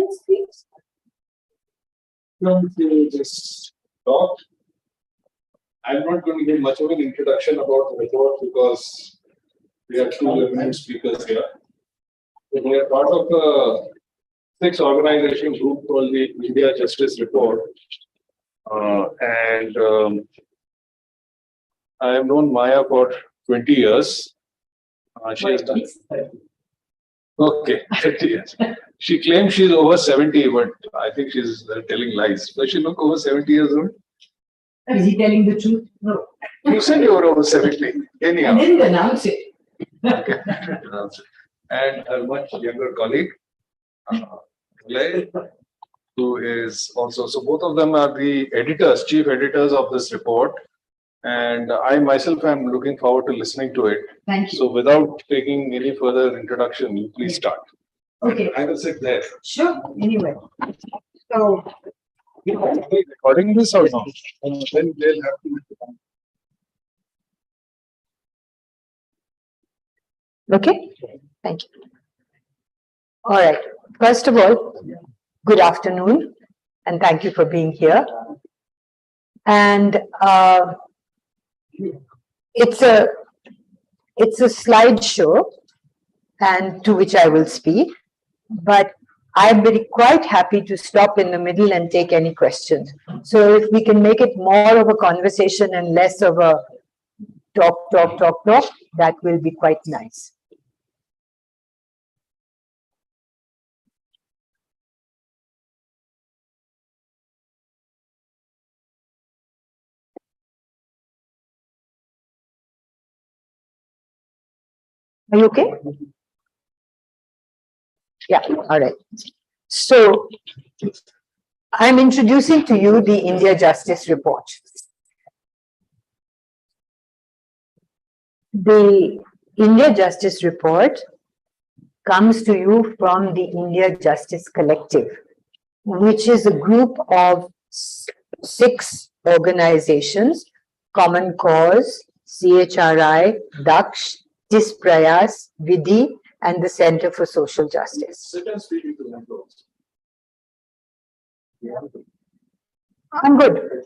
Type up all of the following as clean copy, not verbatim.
minutes, please. Just talk. I'm not going to give much of an introduction about the report because we have two eminent speakers here. We are part of a 6 organization group called the India Justice Report. I have known Maja for 20 years. She has done. Okay, 30 years. She claims she's over 70, but I think she's telling lies. Does she look over 70 years old? Is he telling the truth? No. You said you were over 70. Anyhow. I didn't announce it. Okay. And a much younger colleague, Clay, who is also, so both of them are the editors, chief editors of this report. And I myself am looking forward to listening to it. Thank you. So without taking any further introduction, you please start. Okay. I will sit there. Sure. Anyway. So. Are they recording this or not? Then they'll have to. Okay, thank you. All right. First of all, good afternoon, and thank you for being here. And it's a slideshow, and to which I will speak. But I'm quite happy to stop in the middle and take any questions. So if we can make it more of a conversation and less of a talk, that will be quite nice. Are you okay? Yeah, all right. So I'm introducing to you the India Justice Report. The India Justice Report comes to you from the India Justice Collective, which is a group of 6 organizations: Common Cause, CHRI, Daksh, Prayas, Vidhi, and the Center for Social Justice. I'm good.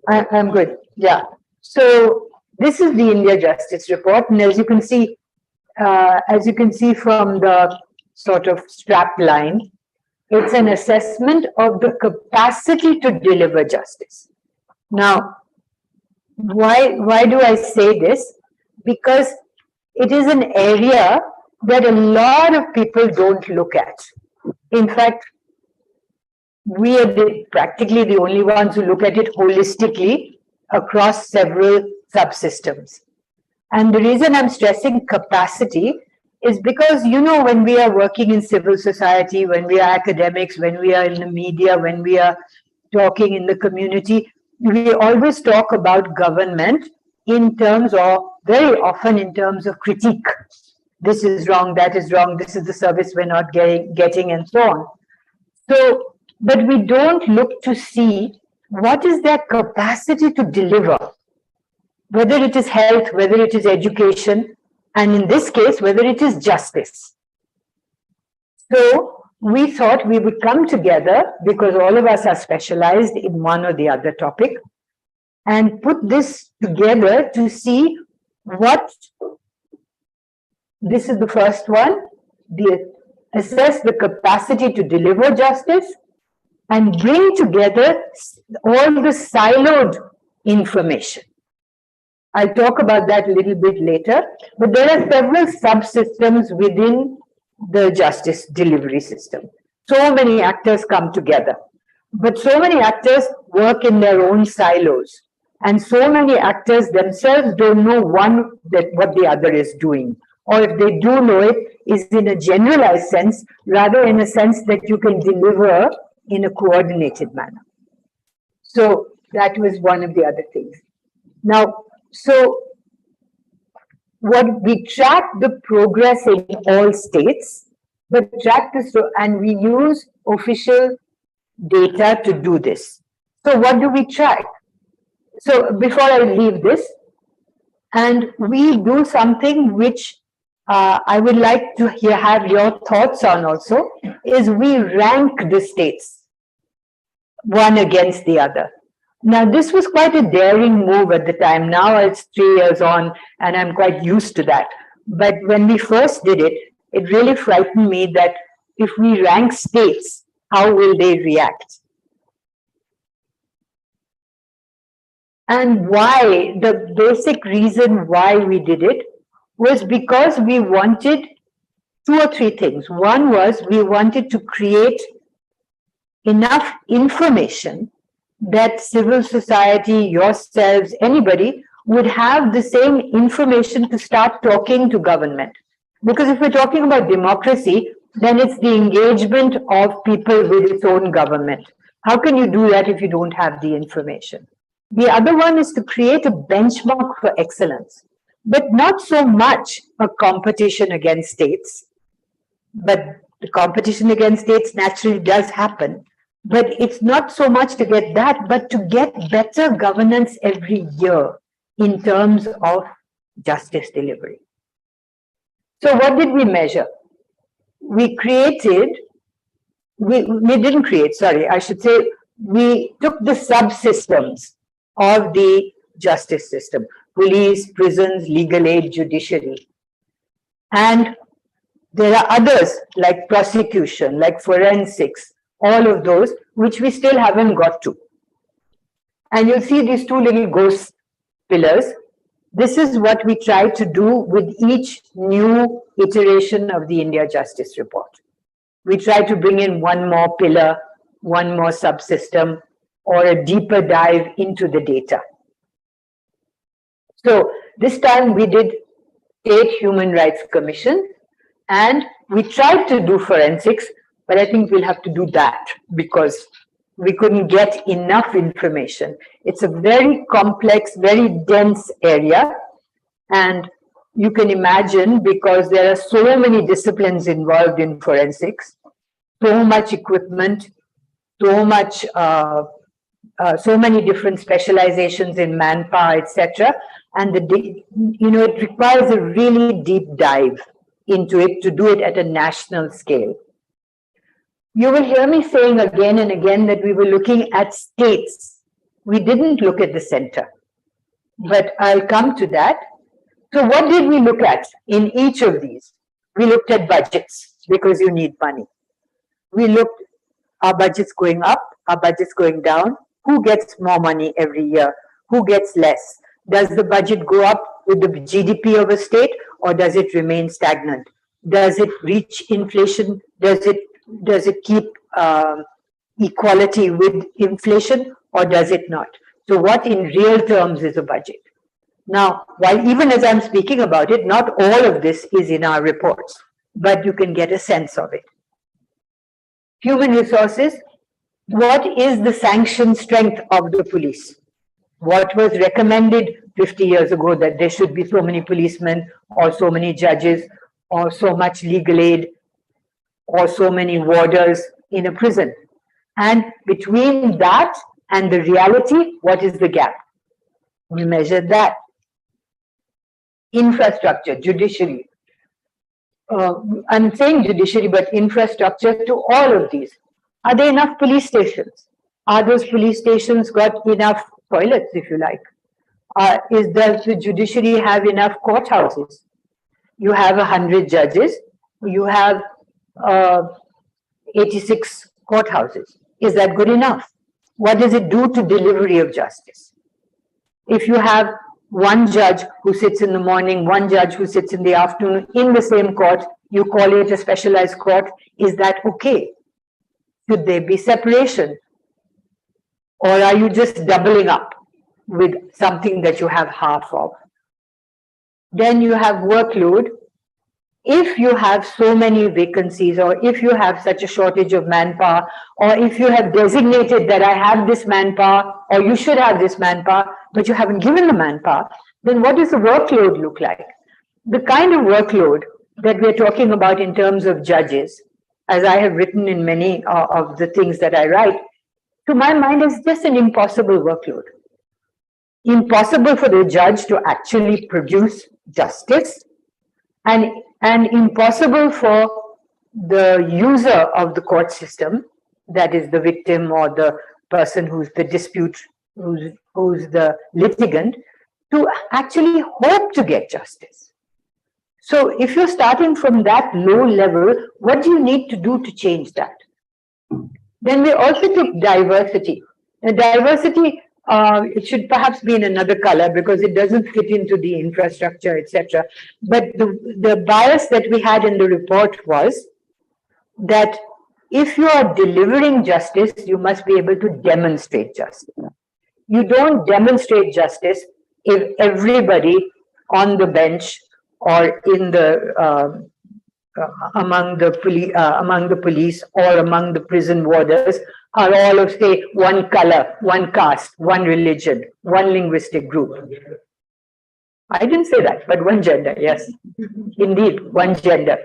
I'm good. Yeah. So this is the India Justice Report, and as you can see from the sort of strap line, it's an assessment of the capacity to deliver justice. Now, why do I say this? Because it is an area that a lot of people don't look at. In fact, we are practically the only ones who look at it holistically across several subsystems. And the reason I'm stressing capacity is because, you know, when we are working in civil society, when we are academics, when we are in the media, when we are talking in the community, we always talk about government in terms of, very often in terms of critique. This is wrong, that is wrong, this is the service we're not getting, and so on. So, but we don't look to see what is their capacity to deliver, whether it is health, whether it is education, and in this case, whether it is justice. So we thought we would come together, because all of us are specialized in one or the other topic, and put this together to see what, this is the first one, assess the capacity to deliver justice and bring together all the siloed information. I'll talk about that a little bit later, but there are several subsystems within the justice delivery system. So many actors come together, but so many actors work in their own silos, and so many actors themselves don't know what the other is doing, or if they do know it, is in a generalized sense, rather in a sense that you can deliver in a coordinated manner. So that was one of the other things. Now, so what we track the progress in all states, but track this, and we use official data to do this. So what do we track? So before I leave this, and we do something which I would like to have your thoughts on also, is we rank the states one against the other. Now, this was quite a daring move at the time. Now it's 3 years on, and I'm quite used to that. But when we first did it, it really frightened me that if we rank states, how will they react? And why, the basic reason why we did it was because we wanted 2 or 3 things. One was we wanted to create enough information that civil society, yourselves, anybody would have the same information to start talking to government. Because if we're talking about democracy, then it's the engagement of people with its own government. How can you do that if you don't have the information? The other one is to create a benchmark for excellence, but not so much a competition against states. But the competition against states naturally does happen. But it's not so much to get that, but to get better governance every year in terms of justice delivery. So what did we measure? We didn't create, sorry, I should say, we took the subsystems of the justice system, police, prisons, legal aid, judiciary. And there are others like prosecution, like forensics, all of those, which we still haven't got to. And you'll see these 2 little ghost pillars. This is what we try to do with each new iteration of the India Justice Report. We try to bring in 1 more pillar, 1 more subsystem, or a deeper dive into the data. So this time we did State Human Rights Commission, and we tried to do forensics, but I think we'll have to do that because we couldn't get enough information. It's a very complex, very dense area, and you can imagine, because there are so many disciplines involved in forensics, so much equipment, so much, so many different specializations in manpower, etc. And it requires a really deep dive into it to do it at a national scale. You will hear me saying again and again that we were looking at states. We didn't look at the center, but I'll come to that. So what did we look at in each of these? We looked at budgets because you need money. We looked, our budgets going up, our budgets going down, who gets more money every year, who gets less? Does the budget go up with the GDP of a state, or does it remain stagnant? Does it reach inflation? Does it keep equality with inflation, or does it not? So what in real terms is a budget? Now, while even as I'm speaking about it, not all of this is in our reports, but you can get a sense of it. Human resources, what is the sanction strength of the police? What was recommended 50 years ago, that there should be so many policemen or so many judges or so much legal aid or so many warders in a prison? And between that and the reality, what is the gap? We measured that. Infrastructure, judiciary. I'm saying judiciary, but infrastructure to all of these. Are there enough police stations? Are those police stations got enough toilets, if you like? Does the judiciary have enough courthouses? You have 100 judges, you have 86 courthouses. Is that good enough? What does it do to delivery of justice? If you have 1 judge who sits in the morning, 1 judge who sits in the afternoon in the same court, you call it a specialized court, is that okay? Should there be separation? Or are you just doubling up with something that you have half of? Then you have workload. If you have so many vacancies, or if you have such a shortage of manpower, or if you have designated that I have this manpower, or you should have this manpower, but you haven't given the manpower, then what does the workload look like? The kind of workload that we're talking about in terms of judges, as I have written in many of the things that I write, to my mind is just an impossible workload. Impossible for the judge to actually produce justice, and and impossible for the user of the court system, that is the victim or the person who's the dispute, who's the litigant, to actually hope to get justice. So if you're starting from that low level, what do you need to do to change that? Then we also took diversity. Now, diversity, it should perhaps be in another color because it doesn't fit into the infrastructure, etc. But the bias that we had in the report was that if you are delivering justice, you must be able to demonstrate justice. You don't demonstrate justice if everybody on the bench or in the among the police or among the prison warders are all of, say, one color, one caste, one religion, one linguistic group. I didn't say that, but one gender, yes. Indeed, one gender.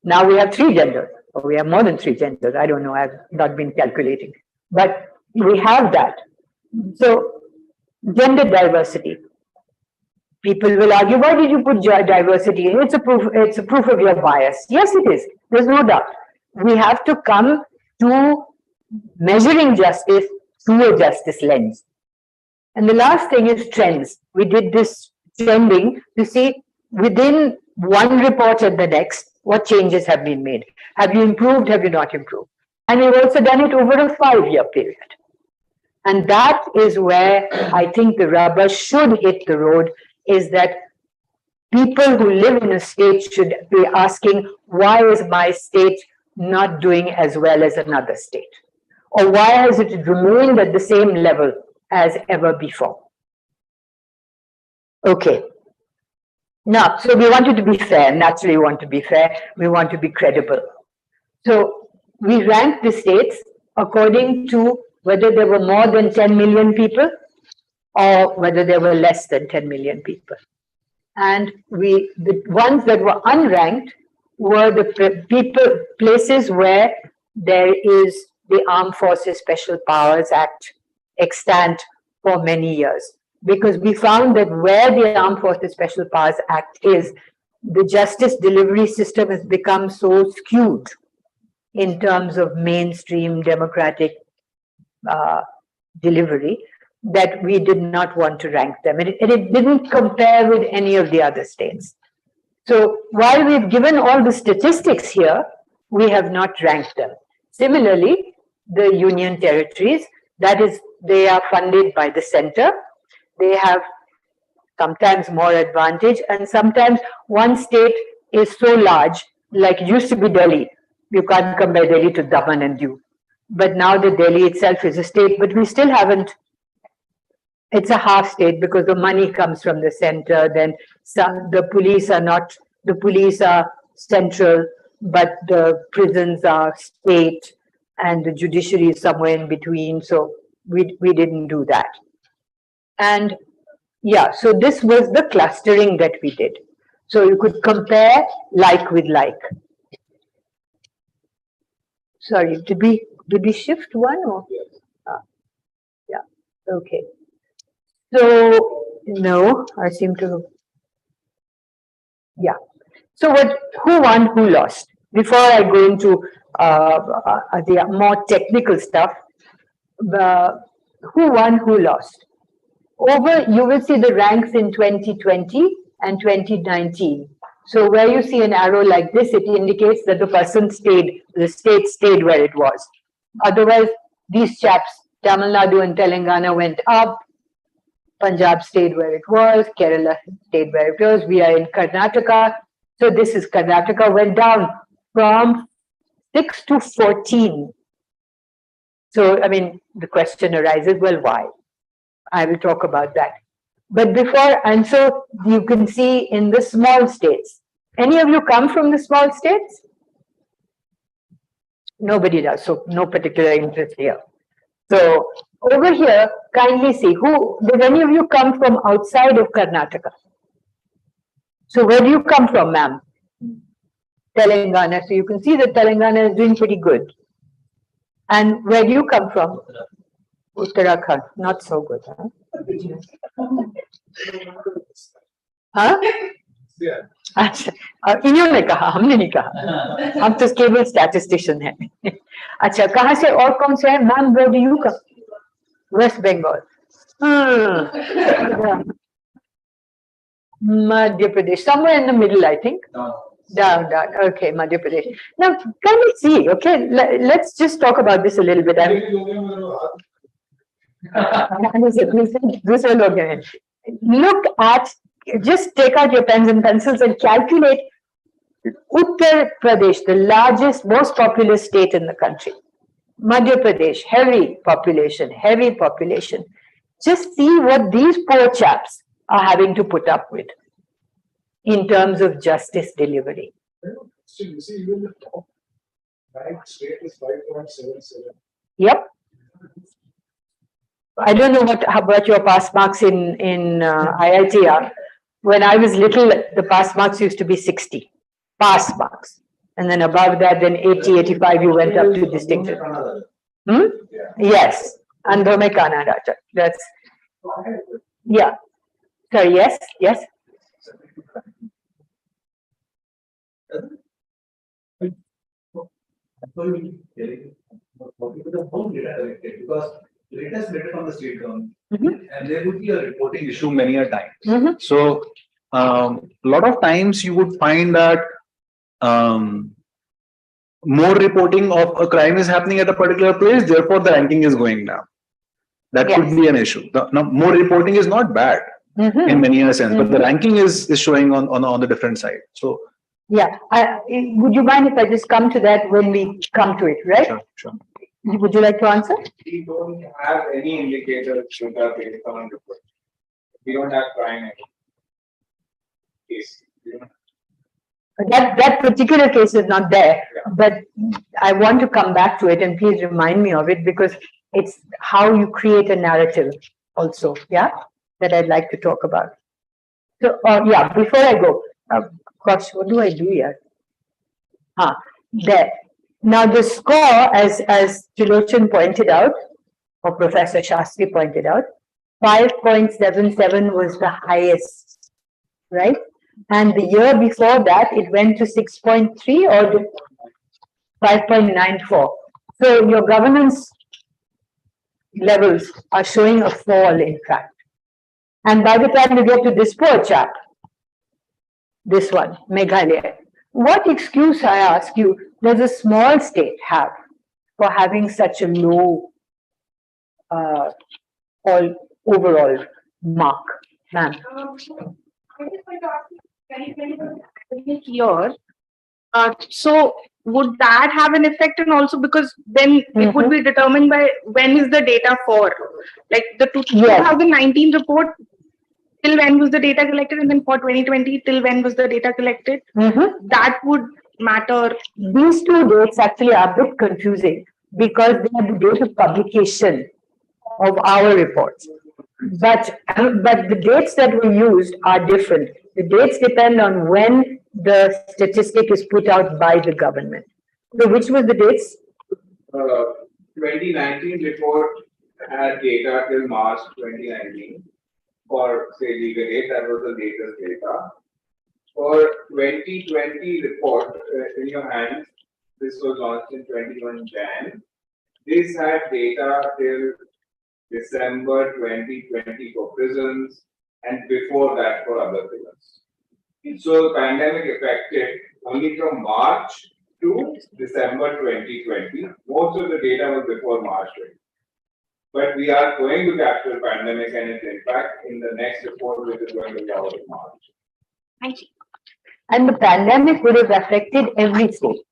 Now we have 3 genders, or we have more than 3 genders. I don't know, I've not been calculating. But we have that. So, gender diversity. People will argue, why did you put diversity in? It's a proof of your bias. Yes, it is. There's no doubt. We have to come to measuring justice through a justice lens. And the last thing is trends. We did this trending to see within one report and the next, what changes have been made. Have you improved? Have you not improved? And we've also done it over a 5-year period. And that is where I think the rubber should hit the road, is that people who live in a state should be asking, why is my state not doing as well as another state? Or why has it remained at the same level as ever before? Okay. Now, so we wanted to be fair, naturally we want to be fair, we want to be credible. So we ranked the states according to whether there were more than 10 million people or whether there were less than 10 million people. And the ones that were unranked were the places where there is the Armed Forces Special Powers Act extant for many years. Because we found that where the Armed Forces Special Powers Act is, the justice delivery system has become so skewed in terms of mainstream democratic delivery that we did not want to rank them. And it didn't compare with any of the other states. So while we've given all the statistics here, we have not ranked them. Similarly, the union territories, that is, they are funded by the center. They have sometimes more advantage, and sometimes one state is so large, like it used to be Delhi. You can't compare Delhi to Daman and Diu. But now the Delhi itself is a state, but we still haven't. It's a half state because the money comes from the center. Then the police are not, the police are central, but the prisons are state, and the judiciary is somewhere in between. So we didn't do that. And yeah, so this was the clustering that we did. So you could compare like with like. Sorry, did we shift one or? Yeah, okay. So no, I seem to. Yeah. So who won, who lost? Before I go into the more technical stuff, who won, who lost? You will see the ranks in 2020 and 2019. So where you see an arrow like this, it indicates that the state stayed where it was. Otherwise, these chaps, Tamil Nadu and Telangana, went up. Punjab stayed where it was. Kerala stayed where it was. We are in Karnataka. So this is Karnataka, went down from 6 to 14. So, I mean, the question arises, well, why? I will talk about that. But before, and so you can see in the small states. Any of you come from the small states? Nobody does, so no particular interest here. So over here, kindly see, did any of you come from outside of Karnataka? So where do you come from, ma'am? Telangana. So you can see that Telangana is doing pretty good. And where do you come from? Uttarakhand. Not so good, huh? Huh? Yeah. अच्छा, इन्होंने कहा, हमने नहीं कहा, हम तो केवल statistician हैं। अच्छा, कहाँ से और कौन से है? Ma'am, where do you come? West Bengal. Madhya Pradesh, somewhere in the middle, I think. Down. Okay, Madhya Pradesh. Now, can we see? Okay, let's just talk about this a little bit. दूसरे लोग हैं. Look at, just take out your pens and pencils and calculate Uttar Pradesh, the largest, most populous state in the country. Madhya Pradesh, heavy population. Just see what these poor chaps are having to put up with in terms of justice delivery. Still, you see, even the top ranked state is 5.77. Yep. I don't know how about your pass marks in IIT are. When I was little, the pass marks used to be 60. Pass marks. And then above that, then 80, 85, you went up to distinction. Yes. Andhome Kannada. That's, yeah. Sorry, yes. Because latest data from the state government, and there would be a reporting issue many a time. So, a lot of times you would find that more reporting of a crime is happening at a particular place, therefore the ranking is going down. That could be an issue. Now, more reporting is not bad in many a sense, but the ranking is showing on the different side. So, yeah, would you mind if I just come to that when we come to it, right? Sure. Would you like to answer? We don't have any indicators which are based on report. We don't have crime case. That particular case is not there, but I want to come back to it, and please remind me of it, because it's how you create a narrative also, yeah, that I'd like to talk about. So, yeah, before I go, gosh, what do I do here? There. Now the score, as Trilochan pointed out, or Professor Shastri pointed out, 5.77 was the highest, right? And the year before that, it went to 6.3 or 5.94. So your governance levels are showing a fall, in fact. And by the time you get to this poor chap, this one, Meghalaya, what excuse, I ask you, does a small state have for having such a low overall mark, ma'am? Year. So would that have an effect? And also because then it would be determined by when is the data for, like the 2019 report, till when was the data collected, and then for 2020 till when was the data collected? That would matter. These two dates actually are a bit confusing because they are the date of publication of our reports. But the dates that we used are different. The dates depend on when the statistic is put out by the government. So which was the dates? 2019 report had data till March 2019 for say legal aid, that was the latest data. For 2020 report in your hands, this was launched in 21 Jan. This had data till December 2020 for prisons and before that for other prisons. So the pandemic affected only from March to December 2020. Most of the data was before March 2020. But we are going to capture pandemic and its impact in the next report, which is going to be out in March. Thank you. And the pandemic would have affected every state.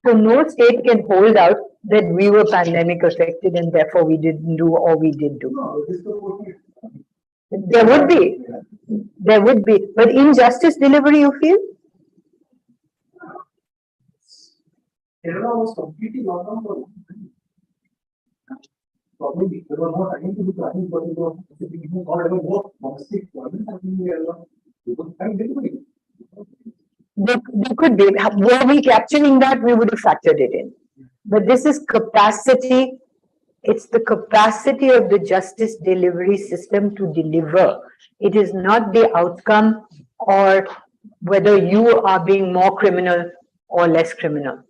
So no state can hold out that we were pandemic affected and therefore we didn't do or we did do. There would be. But in justice delivery, you feel? Kerala was completely locked down for probably there was no time to do crime, but it was even called ever more domestic violence happening in Kerala. There could be. Were we capturing that, we would have factored it in. But this is capacity. It's the capacity of the justice delivery system to deliver. It is not the outcome or whether you are being more criminal or less criminal.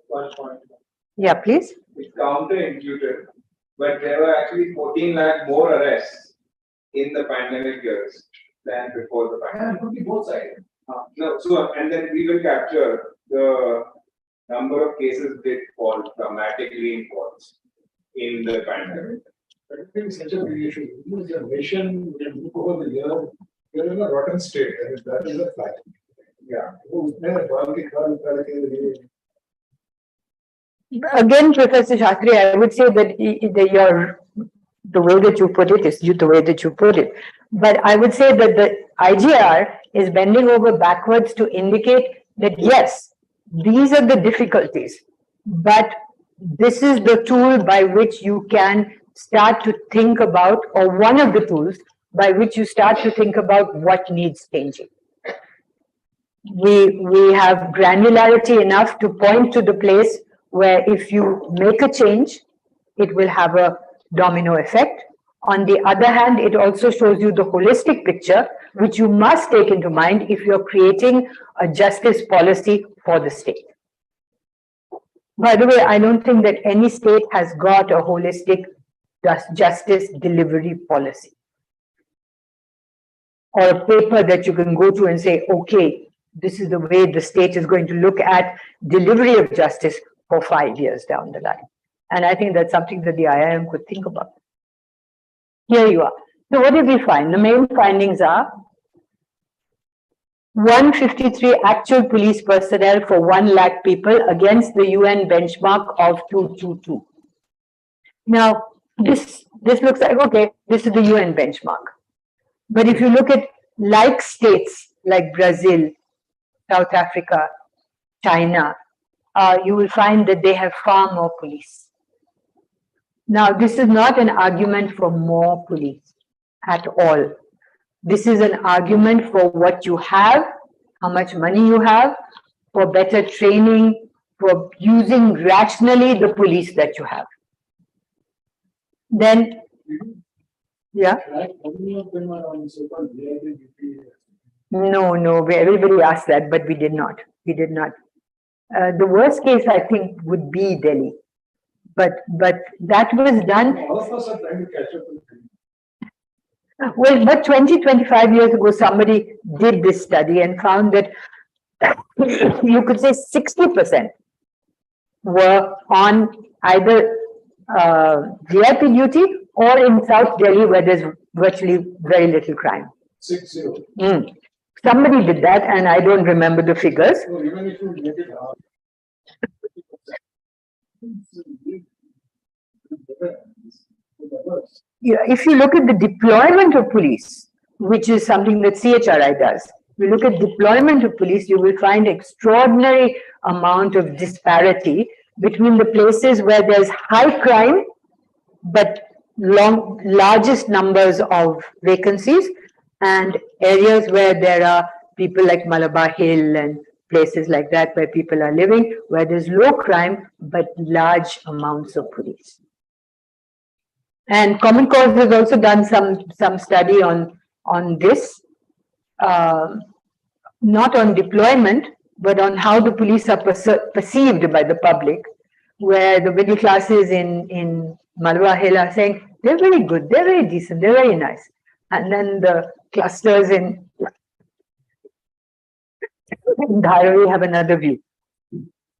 One point. Yeah, please. It's counterintuitive, but there were actually 14 lakh more arrests in the pandemic years than before the pandemic. It could be both sides. No, so and then we will capture the number of cases did fall dramatically in courts in the pandemic. I don't think it's such a big issue. The nation, when you look over the year, we're in a rotten state, and that is a fact. Yeah. Again, Professor Shastri, I would say that the way that you put it is the way that you put it. But I would say that the IGR is bending over backwards to indicate that yes, these are the difficulties, but this is the tool by which you can start to think about, or one of the tools by which you start to think about what needs changing. We have granularity enough to point to the place where if you make a change, it will have a domino effect. On the other hand, it also shows you the holistic picture, which you must take into mind if you're creating a justice policy for the state. By the way, I don't think that any state has got a holistic justice delivery policy, or a paper that you can go to and say, okay, this is the way the state is going to look at delivery of justice for 5 years down the line. And I think that's something that the IIM could think about. Here you are. So what did we find? The main findings are 153 actual police personnel for 1 lakh people against the UN benchmark of 222. Now, this looks like, okay, this is the UN benchmark. But if you look at like states like Brazil, South Africa, China, you will find that they have far more police. Now, this is not an argument for more police at all. This is an argument for what you have, how much money you have, for better training, for using rationally the police that you have. Then, yeah? No, everybody asked that, but we did not. We did not. The worst case, I think, would be Delhi. But that was done. All of us are trying to catch up with them. Well, but 25 years ago, somebody did this study and found that you could say 60% were on either VIP duty or in South Delhi, where there's virtually very little crime. 60. Somebody did that, and I don't remember the figures. So even if you make it hard, Yeah, if you look at the deployment of police, which is something that CHRI does, you look at deployment of police, you will find extraordinary amount of disparity between the places where there's high crime, but largest numbers of vacancies, and areas where there are people like Malabar Hill and places like that where people are living, where there's low crime, but large amounts of police. And Common Cause has also done some study on this, not on deployment, but on how the police are perceived by the public, where the middle classes in Malabar Hill are saying, they're very good, they're very decent, they're very nice. And then the clusters in Daruwala have another view.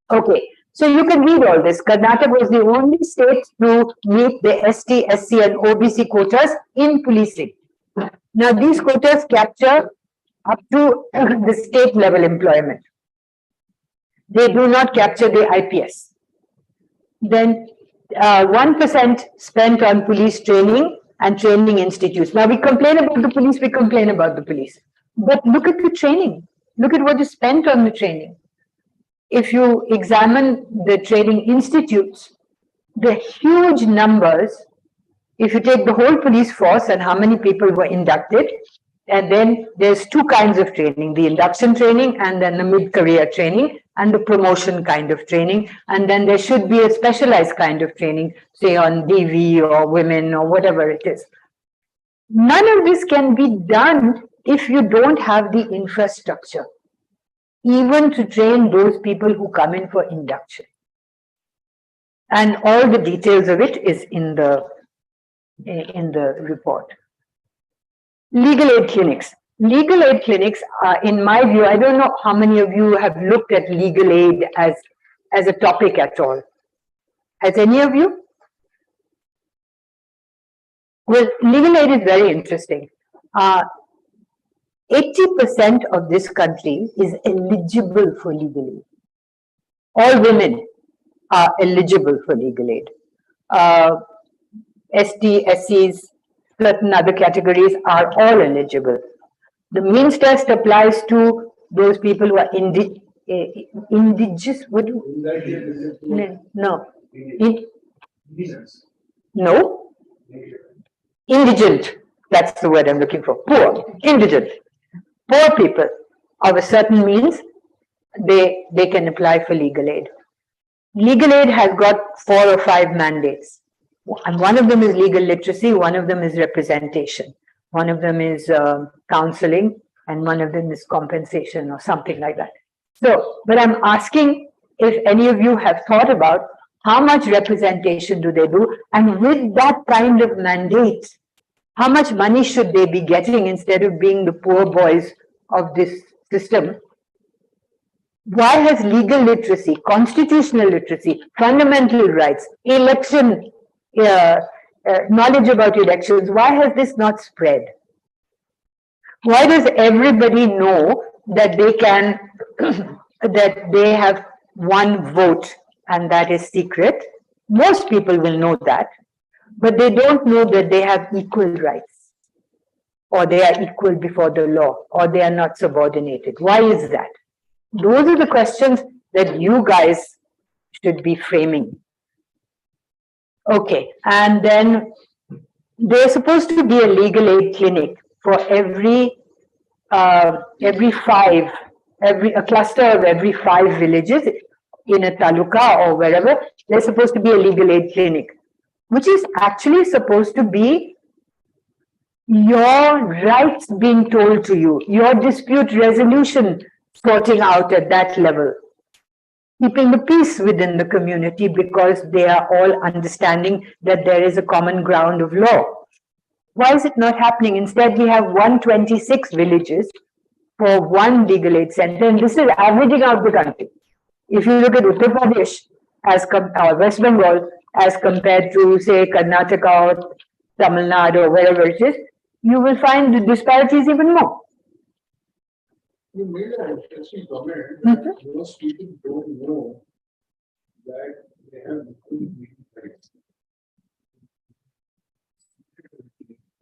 Okay. So you can read all this. Karnataka was the only state to meet the ST, SC and OBC quotas in policing. Now these quotas capture up to the state level employment. They do not capture the IPS. Then 1% spent on police training and training institutes. Now we complain about the police, but look at the training. Look at what is spent on the training. If you examine the training institutes, the huge numbers, if you take the whole police force and how many people were inducted, and then there's two kinds of training, the induction training and then the mid-career training and the promotion kind of training. And then there should be a specialized kind of training, say on DV or women or whatever it is. None of this can be done if you don't have the infrastructure, even to train those people who come in for induction. And all the details of it is in the report. Legal aid clinics. Legal aid clinics are, in my view, I don't know how many of you have looked at legal aid as a topic at all. Has any of you? Well, legal aid is very interesting. 80% of this country is eligible for legal aid. All women are eligible for legal aid. ST, SCs, certain other categories are all eligible. The means test applies to those people who are indigenous. What do no. No. Indigent. That's the word I'm looking for. Poor. Indigent. Poor people of a certain means, they can apply for legal aid. Legal aid has got 4 or 5 mandates. And one of them is legal literacy, one of them is representation, one of them is counseling, and one of them is compensation or something like that. So, but I'm asking if any of you have thought about how much representation do they do, and with that kind of mandate, how much money should they be getting instead of being the poor boys of this system? Why has legal literacy, constitutional literacy, fundamental rights, election, knowledge about elections, why has this not spread? Why does everybody know that they can, that they have one vote and that is secret? Most people will know that, but they don't know that they have equal rights, or they are equal before the law, or they are not subordinated. Why is that? Those are the questions that you guys should be framing. Okay, and then there's supposed to be a legal aid clinic for every a cluster of every 5 villages in a taluka or wherever. There's supposed to be a legal aid clinic, which is actually supposed to be your rights being told to you, your dispute resolution sorting out at that level, keeping the peace within the community because they are all understanding that there is a common ground of law. Why is it not happening? Instead, we have 126 villages for one legal aid center, and this is averaging out the country. If you look at Uttar Pradesh or West Bengal as compared to, say, Karnataka or Tamil Nadu or wherever it is, you will find the disparities even more. You made an interesting comment that most people don't know that they have equal legal rights.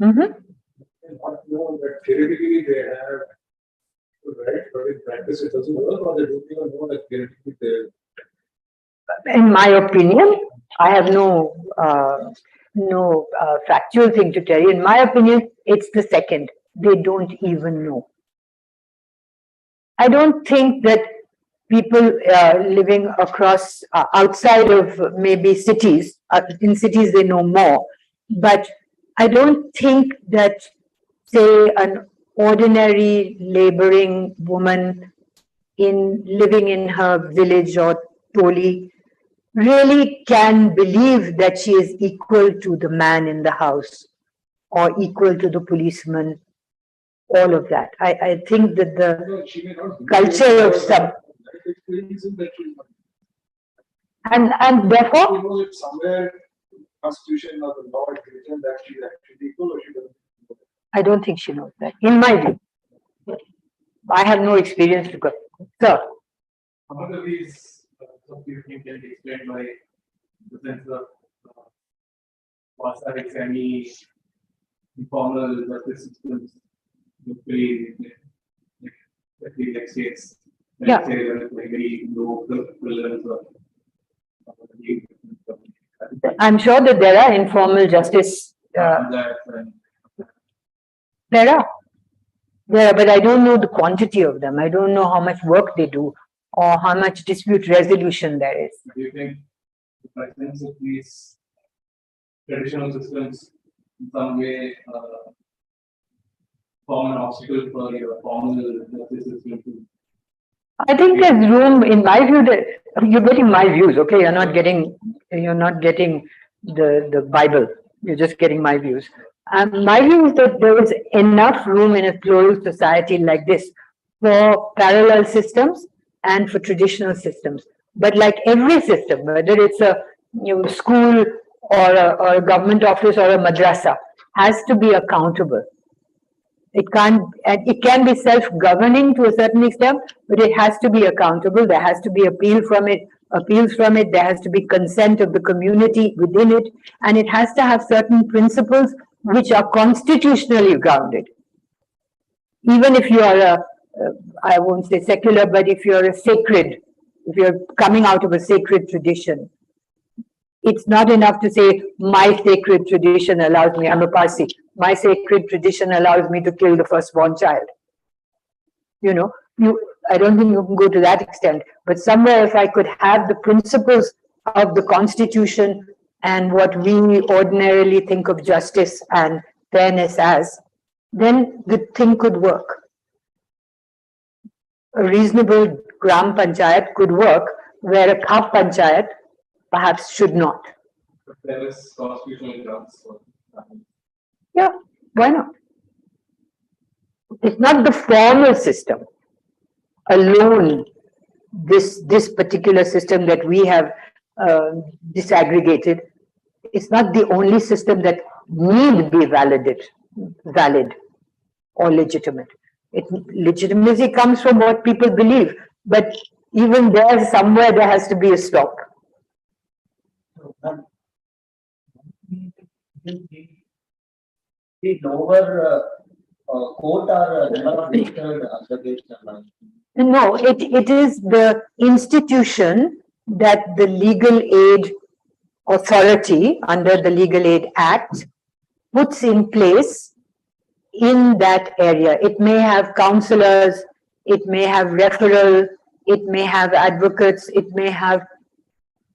And not know that theoretically they have the right, but in practice it doesn't work, or they don't even know that theoretically they. In my opinion, I have no factual thing to tell you. In my opinion, it's the second. They don't even know. I don't think that people living across outside of maybe cities, in cities they know more, but I don't think that, say, an ordinary laboring woman living in her village or toli really can believe that she is equal to the man in the house or equal to the policeman. All of that. I think that the culture of some and therefore, you know, if somewhere constitution or the law is written that she is actually equal, or she doesn't. I don't think she knows that. In my view, I have no experience to go. Sir. Some of these something can be explained by the sense of quasi semi informal justice systems. Like states, Yeah. say like very low levels of. I'm sure that there are informal justice. There are, but I don't know the quantity of them. I don't know how much work they do or how much dispute resolution there is. Do you think the presence of these traditional systems in some way form an obstacle for your formal justice system to. I think there's room, in my view, that you're getting my views, okay? You're not getting the Bible. You're just getting my views. My view is that there is enough room in a plural society like this for parallel systems and for traditional systems. But like every system, whether it's a school or a government office or a madrasa, has to be accountable. It can't, and it can be self-governing to a certain extent, but it has to be accountable. There has to be appeals from it. There has to be consent of the community within it, and it has to have certain principles which are constitutionally grounded. Even if you are I won't say secular, but if you're if you're coming out of a sacred tradition, it's not enough to say, my sacred tradition allows me, I'm a Parsi, my sacred tradition allows me to kill the firstborn child. I don't think you can go to that extent, but somewhere if I could have the principles of the Constitution and what we ordinarily think of justice and fairness as, then the thing could work. A reasonable Gram Panchayat could work where a Khap Panchayat perhaps should not. But there is constitutional grounds for that. Yeah, why not? It's not the formal system alone, this particular system that we have disaggregated, it's not the only system that need be valid or legitimate. Legitimacy comes from what people believe, but even there, somewhere there has to be a stop. The lower court or number of registered observation. No, it is the institution that the legal aid authority under the Legal Aid Act puts in place in that area. It may have counselors, it may have referral, it may have advocates, it may have,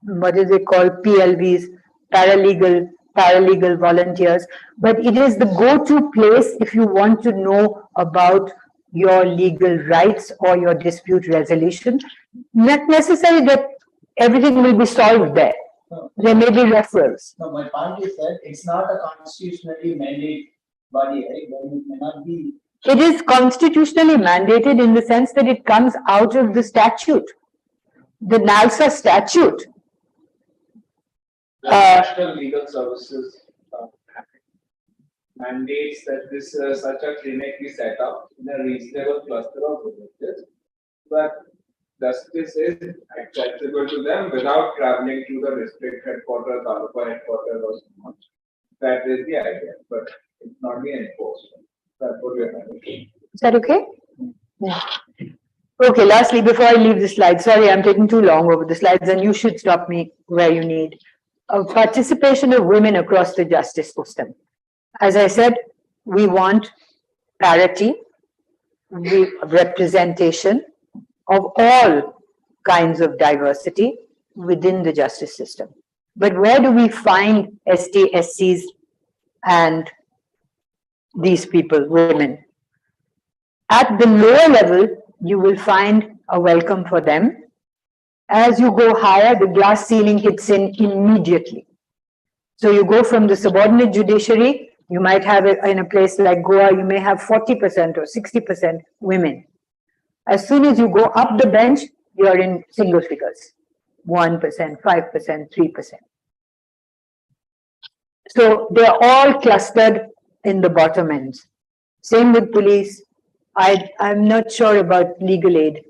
what is it called, PLVs, paralegal volunteers, but it is the go-to place if you want to know about your legal rights or your dispute resolution. Not necessarily that everything will be solved there. There may be referrals. No, my point is that it's not a constitutionally mandated body, right? Then it cannot be. It is constitutionally mandated in the sense that it comes out of the statute, the NALSA statute. The National Legal Services mandates that this such a clinic be set up in a reasonable cluster of villages, but justice is accessible to them without traveling to the district headquarters, taluka headquarters, or so much. That is the idea, but it's not being enforced. That's what we are having. Is that okay? Yeah. Okay, lastly, before I leave the slide, sorry, I'm taking too long over the slides, and you should stop me where you need. Participation of women across the justice system. As I said, we want parity, representation of all kinds of diversity within the justice system. But where do we find ST, SCs and these people, women? At the lower level, you will find a welcome for them. As you go higher, the glass ceiling hits in immediately. So you go from the subordinate judiciary, you might have it in a place like Goa, you may have 40% or 60% women. As soon as you go up the bench, you're in single figures, 1%, 5%, 3%. So they're all clustered in the bottom ends. Same with police. I'm not sure about legal aid.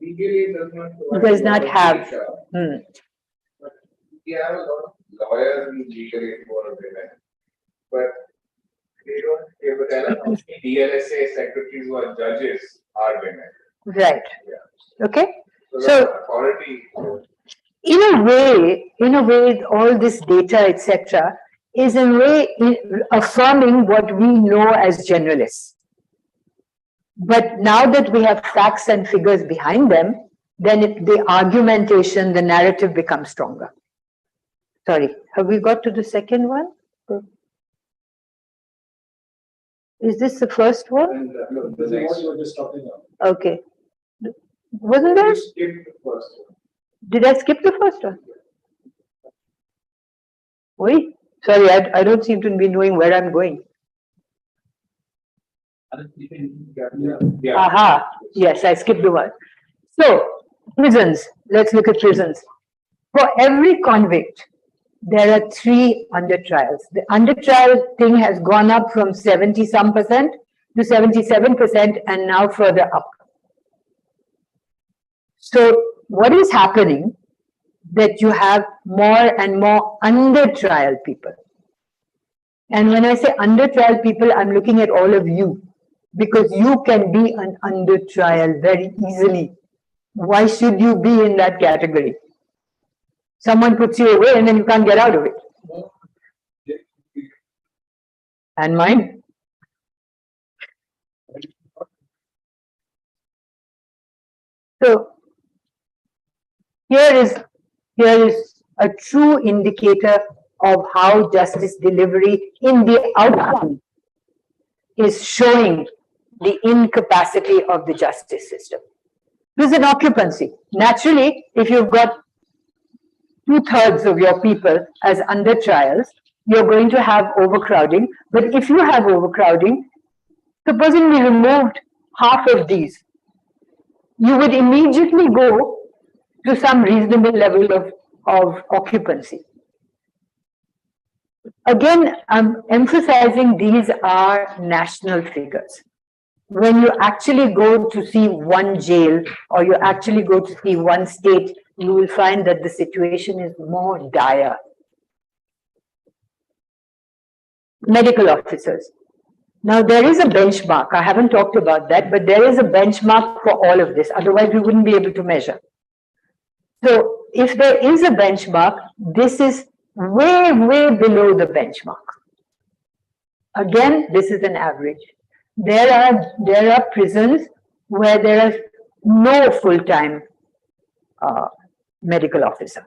Legal aid Does not have. But we have a lot of lawyers in legal aid for women, but they don't give a tell us how many DLSA secretaries who are judges are women. Right. Yeah. Okay. So the authority. In a way, all this data, etc., is in a way affirming what we know as generalists. But now that we have facts and figures behind them, then the argumentation, the narrative becomes stronger. Sorry, have we got to the second one? Is this the first one? And no, This the is what next you one. were just talking about. Okay. Wasn't there? You skipped the first one. Did I skip the first one? Wait, sorry, I don't seem to be knowing where I'm going. Yeah. Aha, yes, I skipped the one. So, prisons, let's look at prisons. For every convict, there are 3 under trials. The under trial thing has gone up from 70 some percent to 77% and now further up. So, what is happening that you have more and more under trial people? And when I say under trial people, I'm looking at all of you because you can be an under trial very easily. Why should you be in that category? Someone puts you away and then you can't get out of it. And mine? So here is a true indicator of how justice delivery in the outcome is showing the incapacity of the justice system. Prison occupancy. Naturally, if you've got 2/3 of your people as under trials, you're going to have overcrowding. But if you have overcrowding, supposing we removed half of these, you would immediately go to some reasonable level of occupancy. Again, I'm emphasizing these are national figures. When you actually go to see one jail or you actually go to see one state, you will find that the situation is more dire. Medical officers. Now, there is a benchmark. I haven't talked about that, but there is a benchmark for all of this. Otherwise, we wouldn't be able to measure. So, if there is a benchmark, this is way, way below the benchmark. Again, this is an average. There are prisons where there is no full-time medical officer.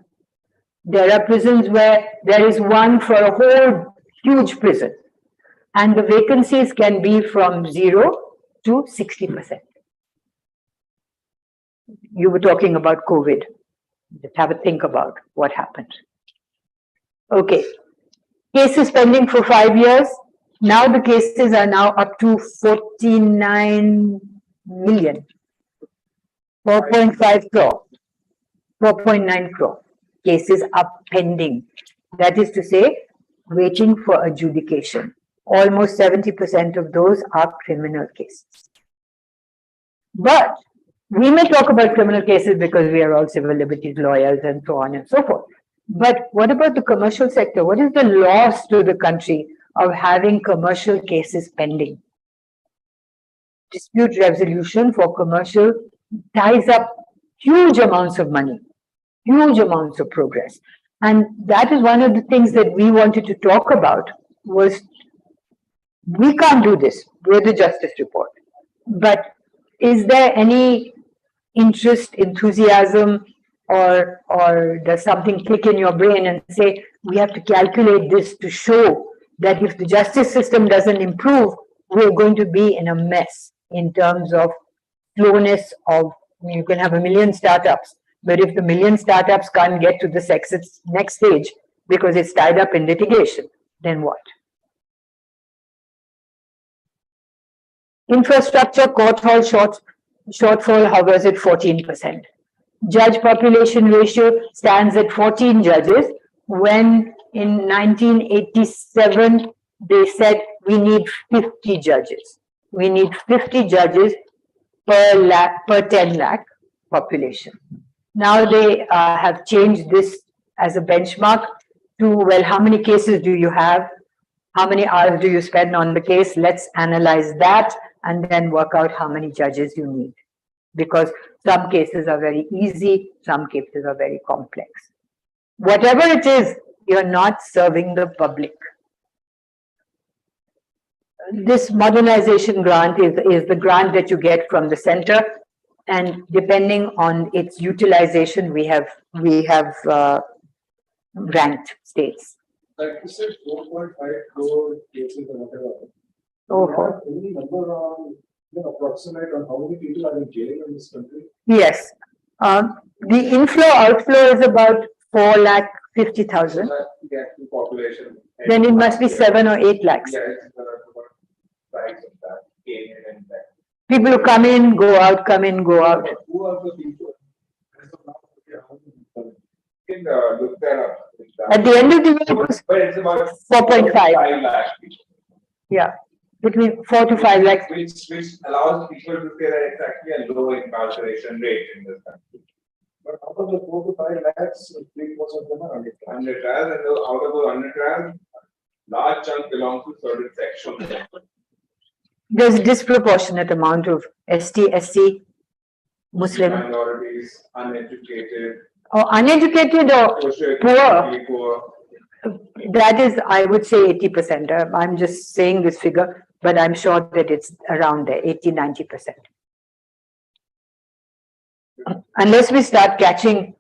There are prisons where there is one for a whole huge prison. And the vacancies can be from 0 to 60%. You were talking about COVID. Just have a think about what happened. Okay. Cases pending for 5 years. Now the cases are now up to 49 million. 4.5 crore. 4.9 crore. Cases are pending. That is to say, waiting for adjudication. Almost 70% of those are criminal cases. But we may talk about criminal cases because we are all civil liberties lawyers and so on and so forth. But what about the commercial sector? What is the loss to the country of having commercial cases pending? Dispute resolution for commercial ties up huge amounts of money, huge amounts of progress. And that is one of the things that we wanted to talk about was we can't do this. We're the Justice Report. But is there any interest, enthusiasm, or does something click in your brain and say, we have to calculate this to show that if the justice system doesn't improve, we're going to be in a mess in terms of slowness of, you can have 1 million startups, but if the 1 million startups can't get to the next stage because it's tied up in litigation, then what? Infrastructure, court hall shortfall hovers at 14%. Judge population ratio stands at 14 judges, when in 1987 they said we need 50 judges. We need 50 judges per 10 lakh population. Now they have changed this as a benchmark to, well, how many cases do you have? How many hours do you spend on the case? Let's analyze that and then work out how many judges you need. Because some cases are very easy, some cases are very complex. Whatever it is, you're not serving the public. This modernization grant is the grant that you get from the center, and depending on its utilization, we have ranked states. Like you said, 4.5 crore cases or whatever. Oh, Any number on, approximate on how many people are in jail in this country? yes. The inflow outflow is about 4,50,000. Get to population. Then it must be 7 or 8 lakhs. Yeah, it's about price of that, gain and that. People who come in, go out, come in, go out. Who are the people? As of now, how many people? You can look that up. At the end of the year, it was But it's about 4.5. 5 lakh people. Yeah, between 4 to 5 lakhs. Which allows people to say that it's actually a low incarceration rate in this country. But out of the 4 to 5 lakhs, 3% of them are under trial. Under trials, and out of those under trials, large chunk belongs to certain sections. There's a disproportionate amount of ST, SC, Muslim, Minorities, uneducated, or uneducated or socioeconomically poor. that is, I would say 80%. I'm just saying this figure, but I'm sure that it's around there, 80-90%. Unless we start catching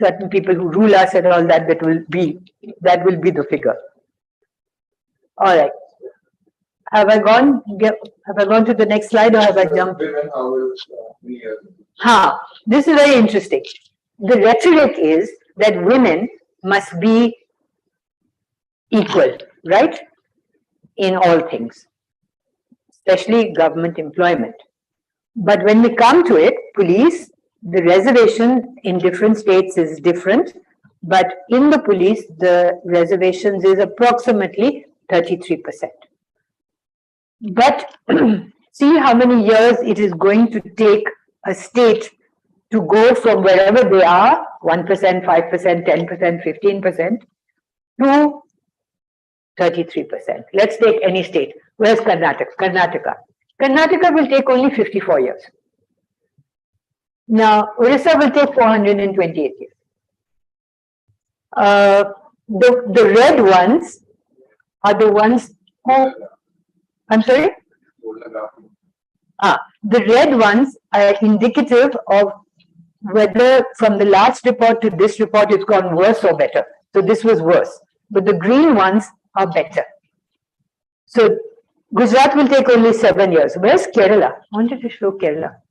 certain people who rule us and all that, that will be the figure. All right. Have I gone to the next slide, or have I jumped? Women, how is many years? This is very interesting. The rhetoric is that women must be equal, right? In all things, especially government employment. But when we come to it, police, the reservation in different states is different, but in the police, the reservations is approximately 33%. But see how many years it is going to take a state to go from wherever they are, 1%, 5%, 10%, 15%, to 33%. Let's take any state. Where's Karnataka? Karnataka will take only 54 years. Now, Orissa will take 428 years. The red ones are the ones who, I'm sorry? The red ones are indicative of whether from the last report to this report it's gone worse or better. So this was worse. But the green ones are better. So Gujarat will take only 7 years. Where's Kerala? I wanted to show Kerala.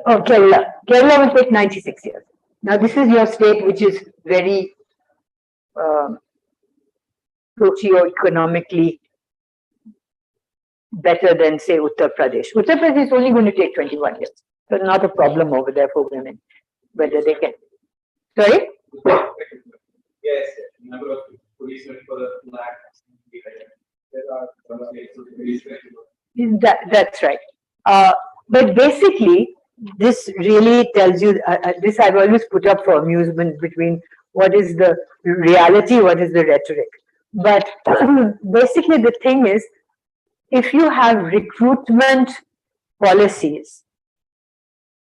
Oh, Kerala. Kerala will take 96 years. Now this is your state which is very socio-economically better than, say, Uttar Pradesh. Uttar Pradesh is only going to take 21 years. So not a problem over there for women, whether they can. Sorry? Yes, number of policemen for the flag. There are some states with policemen. That's right. But basically, this really tells you, this I've always put up for amusement between what is the reality, what is the rhetoric. But basically the thing is, if you have recruitment policies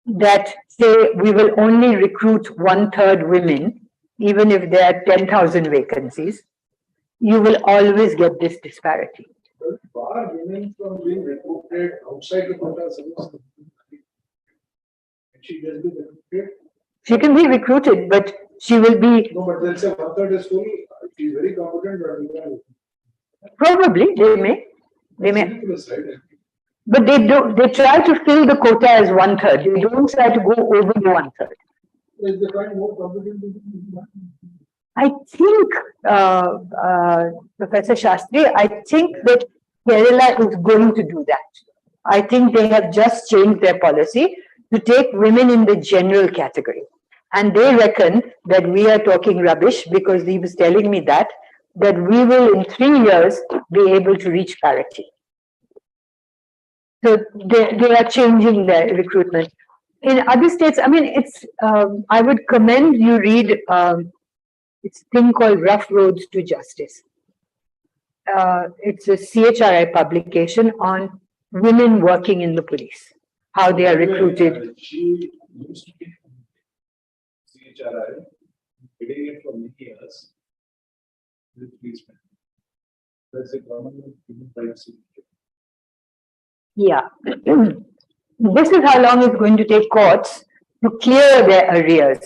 that say we will only recruit 1/3 women, even if there are 10,000 vacancies, you will always get this disparity. Bar women from being recruited outside the quota service. She can be recruited. She can be recruited, but she will be. No, but they'll say 1/3 is full. She's very competent, but Probably they may. They may. ridiculous, right? But they don't. They try to fill the quota as 1/3. They don't try to go over the 1/3. Is they find more competent people? I think, Professor Shastri, I think that Kerala is going to do that. I think they have just changed their policy to take women in the general category. And they reckon that we are talking rubbish because he was telling me that we will in 3 years be able to reach parity. So they are changing their recruitment. In other states, I mean, it's, I would commend you read, it's a thing called Rough Roads to Justice. It's a CHRI publication on women working in the police, how they are recruited. She used to be CHRI, getting it for many years. With policemen. That's a government human rights. Yeah. This is how long it's going to take courts to clear their arrears.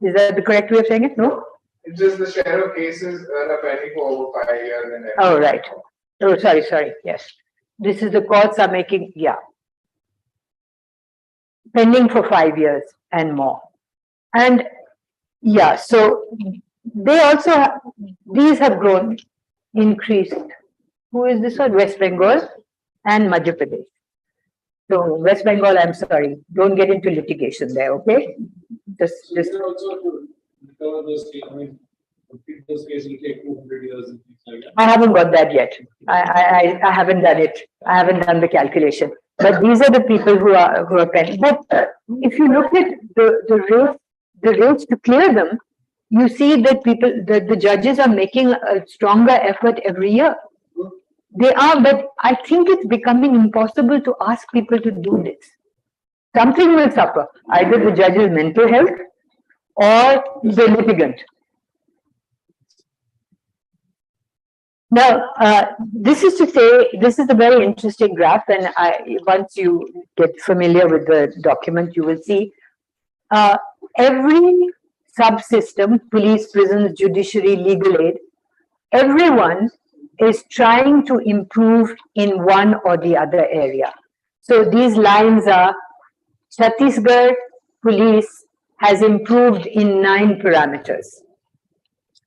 Is that the correct way of saying it? No? It's just the share of cases that are pending for over 5 years and everything. Oh, right. Oh, sorry, yes. This is the courts are making, yeah. Pending for 5 years and more. And yeah, so they also, these have grown, increased. Who is this one? West Bengal and Madhya Pradesh. So West Bengal, I'm sorry, don't get into litigation there, okay? Just, Also to recover those cases, I mean, complete those cases will take 200 years and things like that. I haven't got that yet. I haven't done it. I haven't done the calculation. But these are the people who are pending. But if you look at the rates to clear them, you see that the judges are making a stronger effort every year. They are, but I think it's becoming impossible to ask people to do this. Something will suffer, either the judge's mental health or the litigant. Now, this is to say, this is a very interesting graph, and once you get familiar with the document, you will see every subsystem, police, prisons, judiciary, legal aid, everyone is trying to improve in one or the other area. So these lines are Chhattisgarh police has improved in 9 parameters,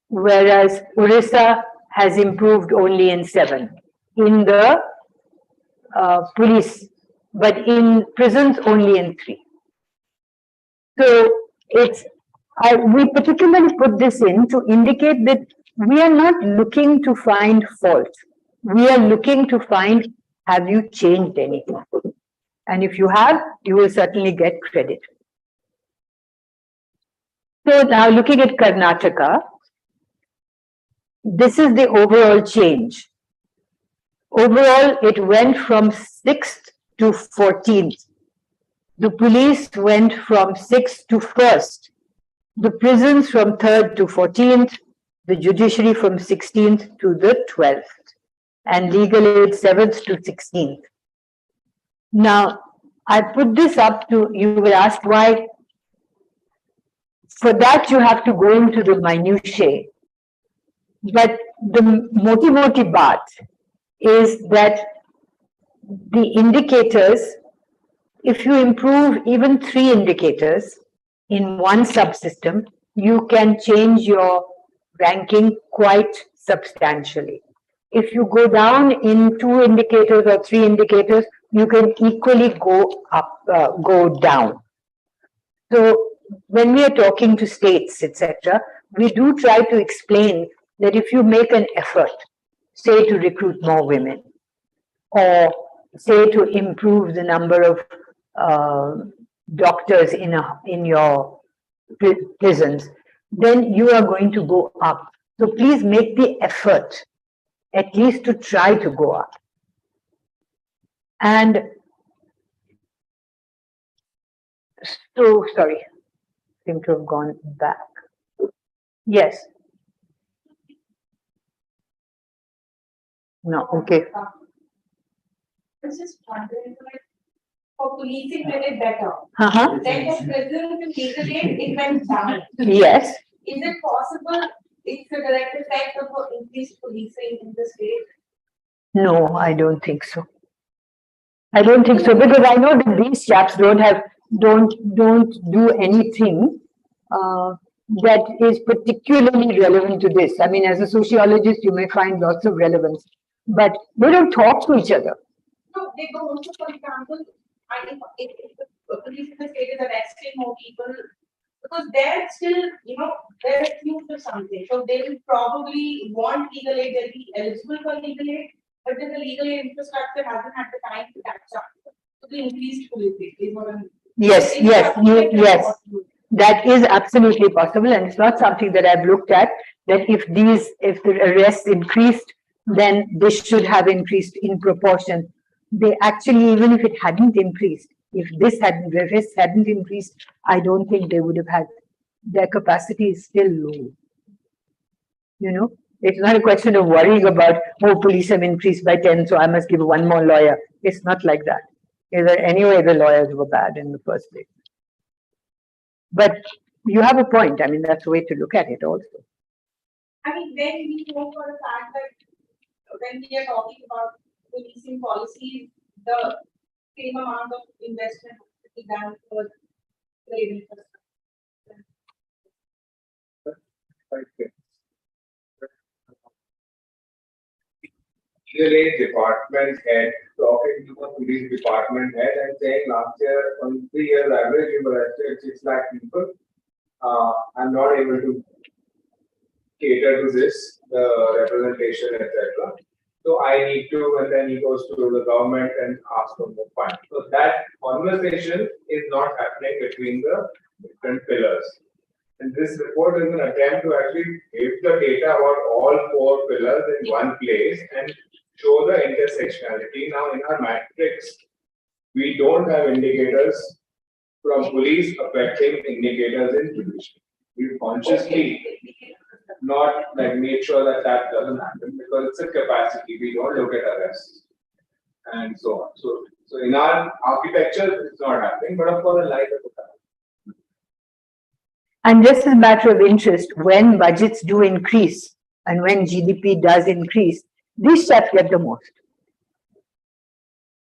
whereas Orissa has improved only in 7 in the police, but in prisons only in 3. So we particularly put this in to indicate that we are not looking to find fault. We are looking to find, have you changed anything? And if you have, you will certainly get credit. So now looking at Karnataka, this is the overall change. Overall, it went from 6th to 14th. The police went from 6th to 1st. The prisons from 3rd to 14th. The judiciary from 16th to the 12th. And legal aid 7th to 16th. Now, I put this up to, you will ask why. For that, you have to go into the minutiae. But the moti baat is that the indicators, if you improve even 3 indicators in one subsystem, you can change your ranking quite substantially. If you go down in 2 indicators or 3 indicators, you can equally go up, go down. So when we are talking to states, etc., we do try to explain that if you make an effort, say to recruit more women, or say to improve the number of doctors in your prisons, then you are going to go up. So please make the effort, at least to try to go up. And so, sorry, seem to have gone back. Yes. No, okay. I was just wondering, like, for policing, did it better? Then for prisons and legal aid, it went down. Yes. Is it possible it's a direct effect of increased policing in the state? No, I don't think so. I don't think so, because I know that these chaps don't do anything that is particularly relevant to this. I mean, as a sociologist, you may find lots of relevance, but they don't talk to each other. No, they don't. So, for example, I think if the police in the state is arresting more people, because they're still, they're accused of something. So they will probably want legal aid, they'll be eligible for legal aid, but then the legal aid infrastructure hasn't had the time to catch up. So the increased policing is what I'm. Yes. That is absolutely possible, and it's not something that I've looked at, that if the arrests increased, then this should have increased in proportion. They actually, even if it hadn't increased, if the arrests hadn't increased, I don't think they would have had, their capacity is still low. It's not a question of worrying about, oh, police have increased by 10, so I must give 1 more lawyer. It's not like that. Anyway, the lawyers were bad in the first place. But you have a point. I mean, that's the way to look at it also. I mean, when we know for a fact that when we are talking about policing policies, the same amount of investment has to be done for the infrastructure. Legal aid department head talking to the police department head and saying last year on 3 years average we arrested 6 lakh people. I'm not able to cater to this, the representation, etc. So I need to, and then he goes to the government and asks for more funds. So that conversation is not happening between the different pillars. And this report is an attempt to actually give the data about all 4 pillars in one place and show the intersectionality. Now in our matrix, we don't have indicators from police affecting indicators in judiciary. We consciously not like make sure that that doesn't happen because it's a capacity. We don't look at arrests and so on. So in our architecture, it's not happening, but of course, in light of the And just as a matter of interest, when budgets do increase and when GDP does increase, these chaps get the most.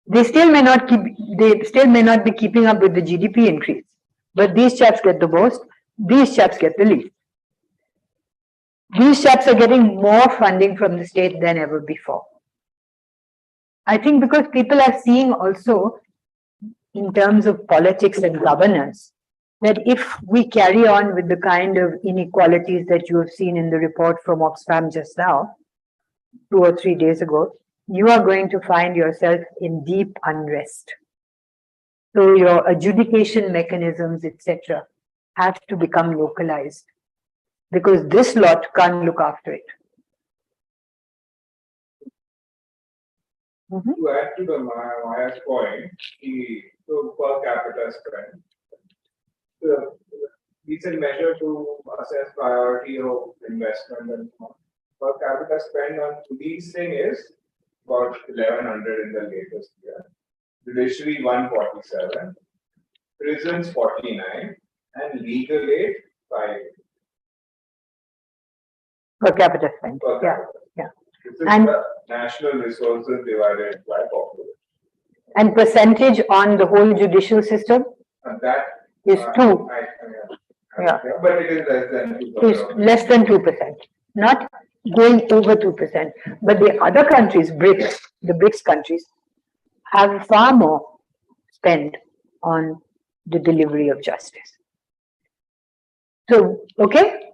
They still may not be keeping up with the GDP increase, but these chaps get the most, these chaps get the least. These chaps are getting more funding from the state than ever before. I think because people are seeing also in terms of politics and governance, that if we carry on with the kind of inequalities that you have seen in the report from Oxfam just now, 2 or 3 days ago, you are going to find yourself in deep unrest. So your adjudication mechanisms, etc., have to become localized because this lot can't look after it. To add to the Maya's point, so per capita spend, the recent measure to assess priority of investment and so on. Per capita spend on police thing is about 1100 in the latest year. Judiciary 147, prisons 49, and legal aid 5. Per capita spend, Per yeah, capita. yeah. This is And- the national resources divided by population. And percentage on the whole judicial system And that is 2, Yeah. But it is less than 2%. is less than 2%, not going over 2%. But the other countries, the BRICS countries, have far more spend on the delivery of justice. So, okay?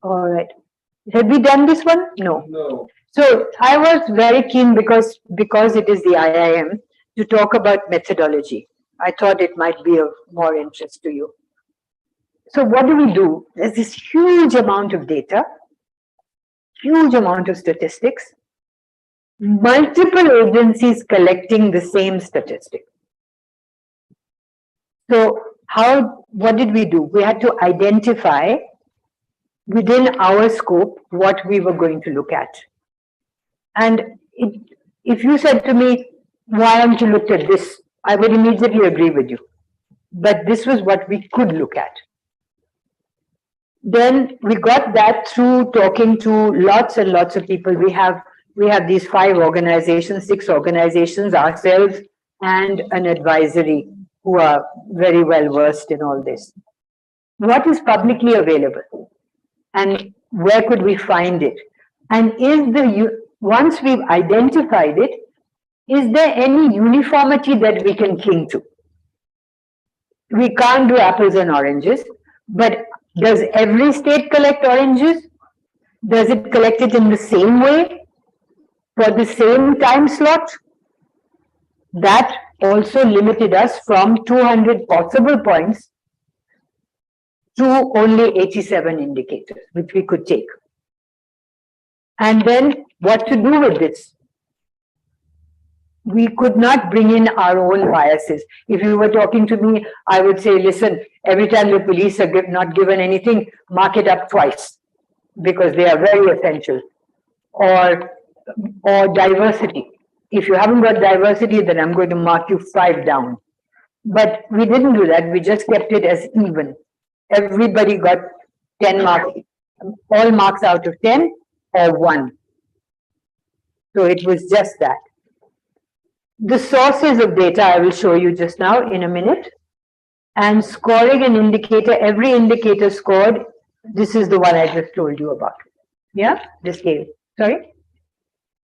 All right. Have we done this one? No. No. So I was very keen because it is the IIM to talk about methodology. I thought it might be of more interest to you. So what do? There's this huge amount of data, huge amount of statistics, multiple agencies collecting the same statistic. So what did we do? We had to identify within our scope what we were going to look at. And if you said to me, why haven't you looked at this? I would immediately agree with you. But this was what we could look at. Then we got that through talking to lots and lots of people. We have these 5 organizations, 6 organizations, ourselves, and an advisory who are very well versed in all this. What is publicly available? And where could we find it? And once we've identified it, is there any uniformity that we can cling to? We can't do apples and oranges, but does every state collect oranges? Does it collect it in the same way for the same time slot? That also limited us from 200 possible points to only 87 indicators, which we could take. And then what to do with this? We could not bring in our own biases. If you were talking to me, I would say, listen, every time the police are not given anything, mark it up twice because they are very essential. Or diversity. If you haven't got diversity, then I'm going to mark you 5 down. But we didn't do that. We just kept it as even. Everybody got 10 marks, all marks out of 10 or 1. So it was just that. The sources of data I will show you just now in a minute. And scoring an indicator, every indicator scored, this is the one I just told you about. Yeah, this game. Sorry?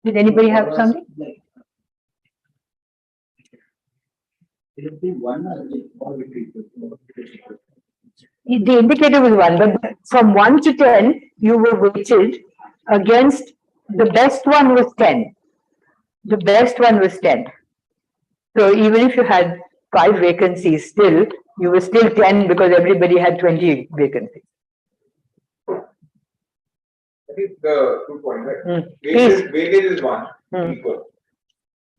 Did anybody have something? It will be one or The indicator was 1, but from 1 to 10, you were weighted against, the best one was 10. The best one was 10. So even if you had 5 vacancies still, you were still 10 because everybody had 20 vacancies. I think the 2 points, right? Please. Weightage is 1 Hmm. equal.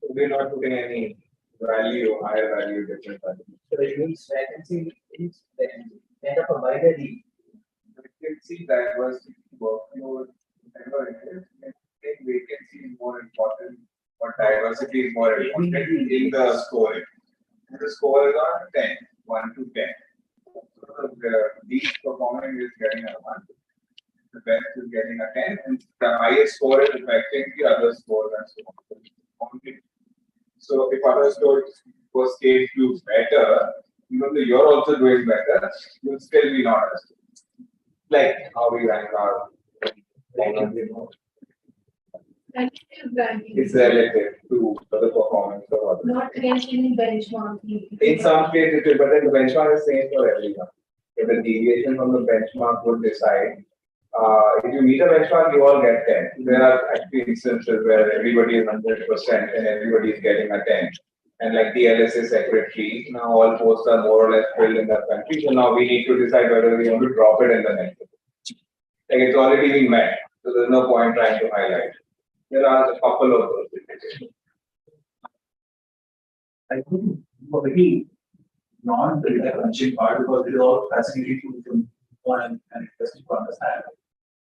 So we're not putting any value, higher value, different value. So it means vacancy is kind of a wider lead. You can see diversity, workload, whatever it is. I think vacancy is more important, or diversity is more important in the scoring. And the score is on 10, 1 to 10. So the least performing is getting a 1, the best is getting a 10, and the highest score is affecting the other scores and so on. So if other scores for stage do better, even though you're also doing better, you'll still be not as good. Like how we rank our it's relative to the performance of others. Not against any benchmark. In some cases, it will, but then the benchmark is same for everyone. If the deviation from the benchmark would decide, if you meet a benchmark, you all get 10. There are actually instances where everybody is 100% and everybody is getting a 10. And like the LSA secretary, now all posts are more or less filled in the country. So now we need to decide whether we want to drop it in the next. Like it's already been met. So there's no point trying to highlight. There are a couple of those. I think very non-data crunching part because it is all fascinating to and interesting to understand.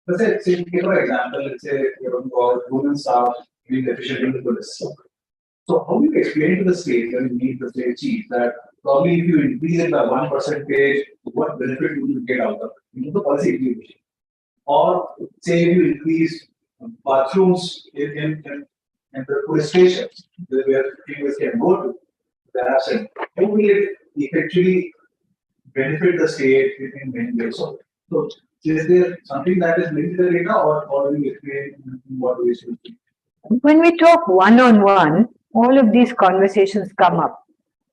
Let's say for example, let's say you're on call, women staff being efficient in the police. So how do you explain to the state when you meet the state chief that probably if you increase it by 1%, what benefit would you get out of it? You know, the policy implementation. Or say if you increase bathrooms in the police stations where people can go to, they're absent. How will it effectively benefit the state in many ways? So is there something that is linked to the data or do you explain in what ways you think? When we talk one-on-one, all of these conversations come up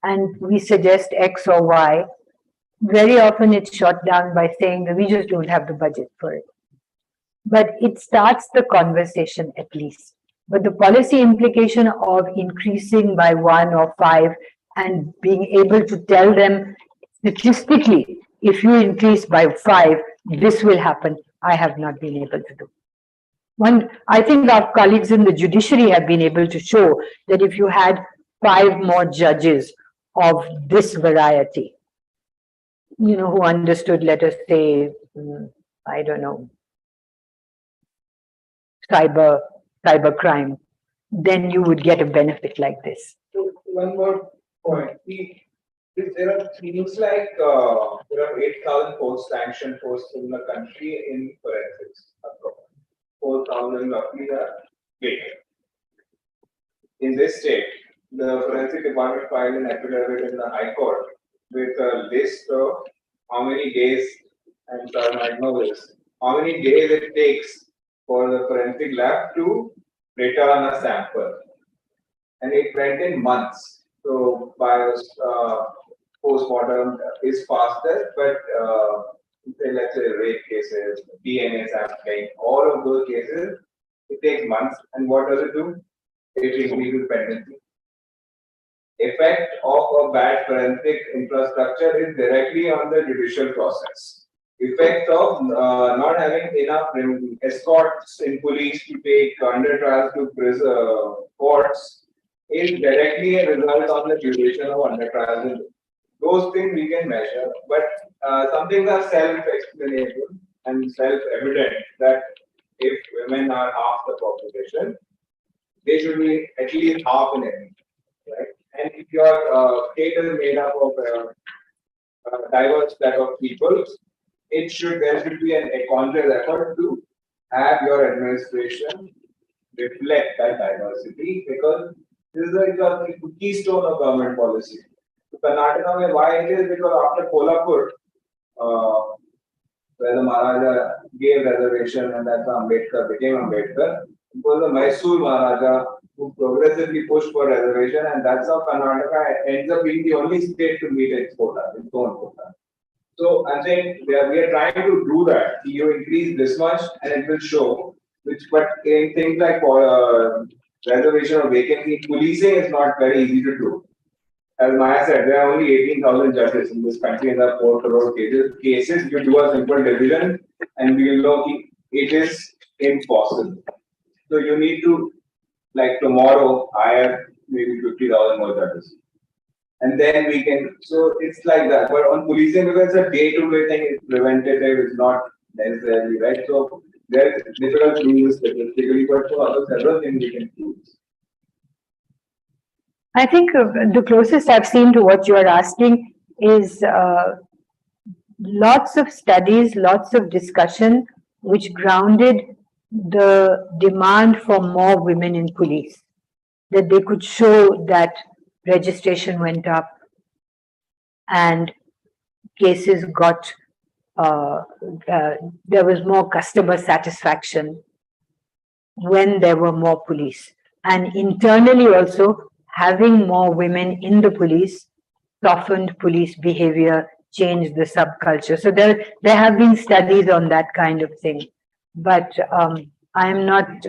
and we suggest X or Y. Very often it's shot down by saying that we just don't have the budget for it. But it starts the conversation at least. But the policy implication of increasing by 1 or 5 and being able to tell them statistically, if you increase by 5, this will happen, I have not been able to do. I think our colleagues in the judiciary have been able to show that if you had 5 more judges of this variety, you know, who understood, let us say, I don't know, cyber crime, then you would get a benefit like this. So one more point. There are things like there are 8,000 post-sanction posts in the country in forensics. 4,000 roughly are vacant. In this state, the forensic department filed an affidavit in the High Court with a list of how many days, and I might know this, how many days it takes for the forensic lab to return a sample. And it went in months. So by post-mortem is faster, but let's say rape cases, DNA sampling, all of those cases, it takes months. And what does it do? It increases pendency. Effect of a bad forensic infrastructure is directly on the judicial process. Effect of not having enough escorts in police to take under trials to courts is directly a result on the duration of under trials. Those things we can measure, but some things are self-explanatory and self-evident that if women are half the population, they should be at least half in everything, right? And if your state is made up of a diverse set of people, there should be a conscious effort to have your administration reflect that diversity, because this is a keystone of government policy. So Karnataka, why it is because after Kolhapur, where the Maharaja gave reservation and that's how Ambedkar became Ambedkar, it was the Mysore Maharaja who progressively pushed for reservation, and that's how Karnataka ends up being the only state to meet its quota, its own quota. So I'm saying we are trying to do that. You increase this much and it will show. But in things like reservation or vacancy, policing is not very easy to do. As Maya said, there are only 18,000 judges in this country and there are 4 crore cases. You do a simple division and we will know it is impossible. So you need to, like tomorrow, hire maybe 50,000 more judges. And then we can, so it's like that. But on policing, because it's a day-to-day thing, it's preventative, it's not necessarily, right? So there's difficult to use statistically, but for other several things we can use. I think the closest I've seen to what you are asking is lots of studies, lots of discussion, which grounded the demand for more women in police, that they could show that registration went up and cases got, there was more customer satisfaction when there were more police. And internally also, having more women in the police softened police behavior, changed the subculture. So there have been studies on that kind of thing. But I'm not...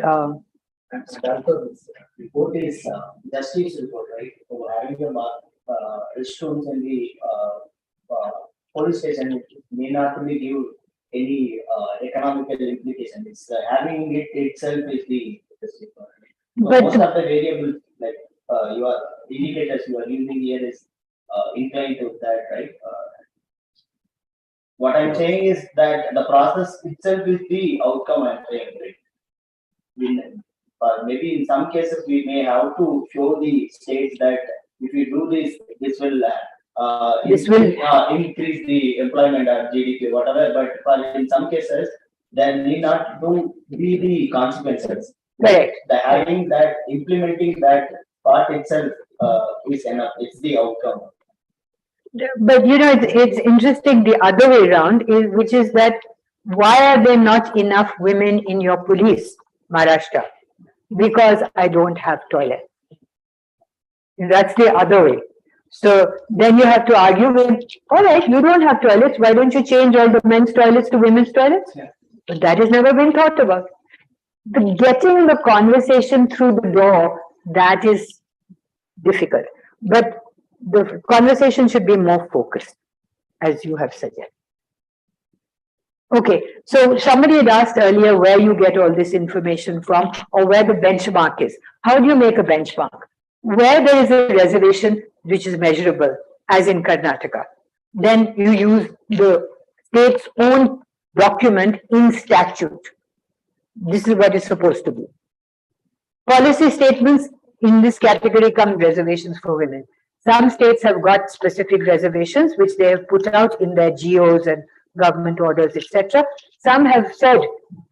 This report is justice report, right? So having the restrooms in the police station may not really give any economical implication. It's having it itself is the justice report. But most of the variables, like your indicators you are using here is inclined to that, right? What I'm saying is that the process itself is the outcome I'm saying, right? Maybe in some cases we may have to show the states that if you do this, this will increase the employment or GDP, whatever. But for in some cases, there need not to be the consequences. Correct. The having that, implementing that part itself is enough. It's the outcome. But you know, it's interesting the other way around, which is that why are there not enough women in your police, Maharashtra? Because I don't have toilet. That's the other way. So then you have to argue with, all right, you don't have toilets, why don't you change all the men's toilets to women's toilets? Yeah. But that has never been thought about. But getting the conversation through the door, that is difficult. But the conversation should be more focused, as you have suggested. Okay, so somebody had asked earlier where you get all this information from or where the benchmark is. How do you make a benchmark? Where there is a reservation which is measurable, as in Karnataka, then you use the state's own document in statute. This is what is supposed to be. Policy statements, in this category come reservations for women. Some states have got specific reservations which they have put out in their GOs and government orders, etc. Some have said,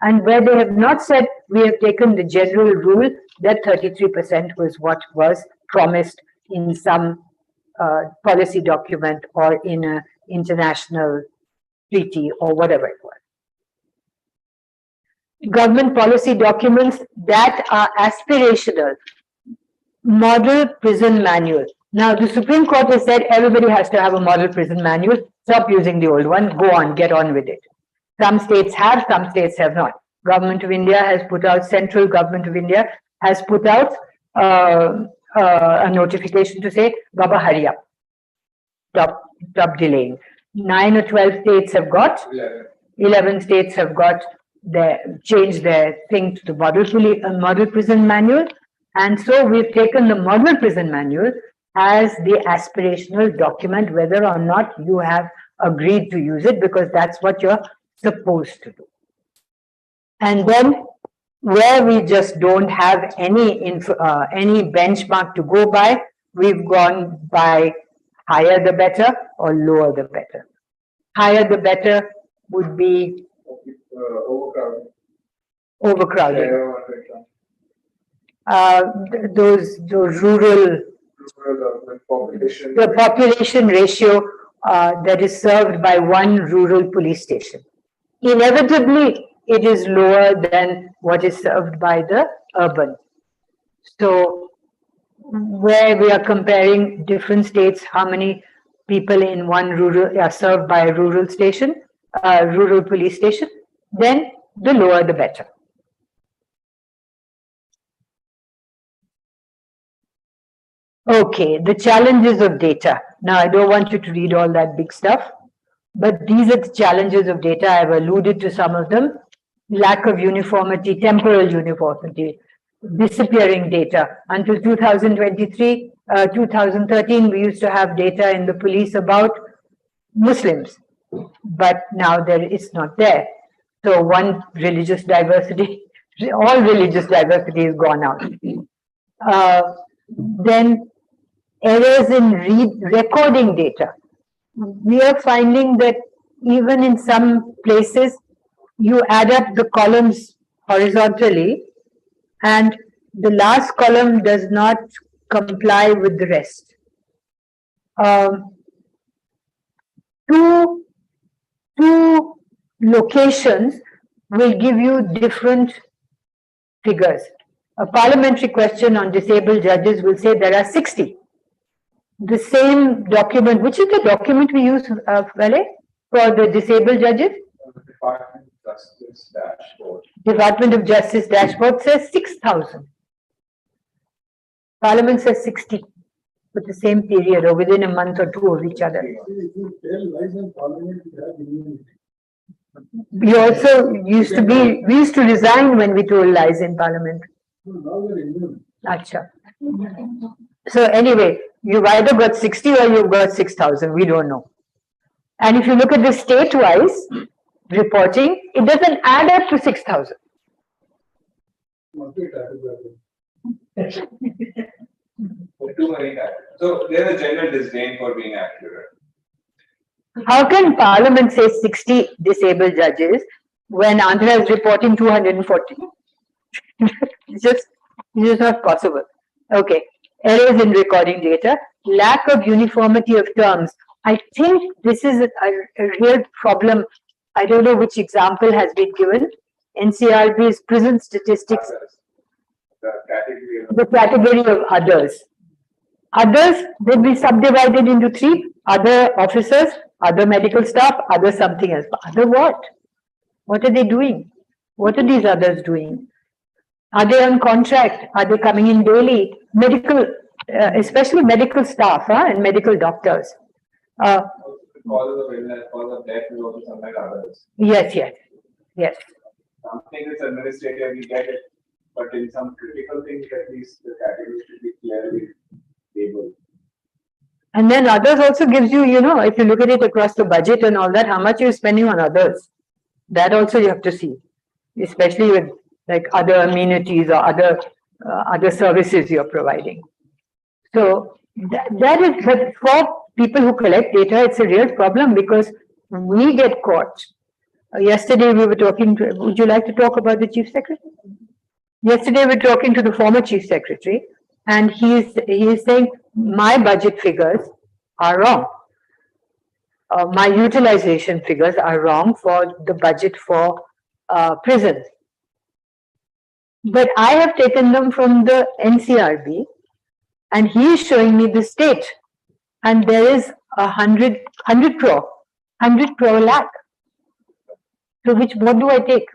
and where they have not said, we have taken the general rule that 33% was what was promised in some policy document or in an international treaty or whatever it was. Government policy documents that are aspirational, model prison manual. Now, the Supreme Court has said everybody has to have a model prison manual. Stop using the old one. Go on, get on with it. Some states have, some states have not. Government of India has put out, Central Government of India has put out a notification to say, Baba, hurry up. Stop delaying. 9 or 12 states have got, 11 states have got changed their thing to the model prison manual. And so we've taken the model prison manual as the aspirational document, whether or not you have agreed to use it, because that's what you're supposed to do. And then where we just don't have any benchmark to go by, we've gone by higher the better or lower the better. Higher the better would be Overcrowding. overcrowding. Share of income. Those rural, Rural urban population. the population ratio that is served by one rural police station. Inevitably, it is lower than what is served by the urban. So, where we are comparing different states, how many people in one rural are served by a rural station, rural police station, then the lower the better. Okay, the challenges of data. Now, I don't want you to read all that big stuff, but these are the challenges of data. I've alluded to some of them. Lack of uniformity, temporal uniformity, disappearing data. Until 2023, 2013, we used to have data in the police about Muslims, but now it's not there. So one religious diversity, all religious diversity is gone out. Then errors in recording data. We are finding that even in some places, you add up the columns horizontally and the last column does not comply with the rest. Two locations will give you different figures. A parliamentary question on disabled judges will say there are 60. The same document, which is the document we use, Vale, for the disabled judges? Department of Justice dashboard. Department of Justice dashboard says 6,000. Parliament says 60 for the same period or within a month or two of each other. We also used to be, we used to resign when we told lies in Parliament. Acha. So anyway, you've either got 60 or you've got 6,000, we don't know. And if you look at the state-wise reporting, it doesn't add up to 6,000. Too many times. So there's a general disdain for being accurate. How can Parliament say 60 disabled judges when Andhra is reporting 240? It's just not possible. Okay. Errors in recording data, lack of uniformity of terms. I think this is a real problem. I don't know which example has been given. NCRB's prison statistics. The category of others. Others will be subdivided into three: other officers, other medical staff, other something else. But other what? What are they doing? What are these others doing? Are they on contract? Are they coming in daily? Medical, especially medical staff and medical doctors. Causes of illness, cause of death is also sometimes others. Yes. Something is administrative, we get it. But in some critical things, at least the category should be clearly labeled. And then others also gives you, if you look at it across the budget and all that, how much you're spending on others. That also you have to see, especially with like other amenities or other services you're providing. So that is, but for people who collect data, it's a real problem because we get caught. Yesterday we were talking to, would you like to talk about the Chief Secretary? Yesterday we were talking to the former Chief Secretary and he is saying my budget figures are wrong. My utilization figures are wrong for the budget for prisons. But I have taken them from the NCRB and he is showing me the state and there is 100 crore lakh. So what do I take?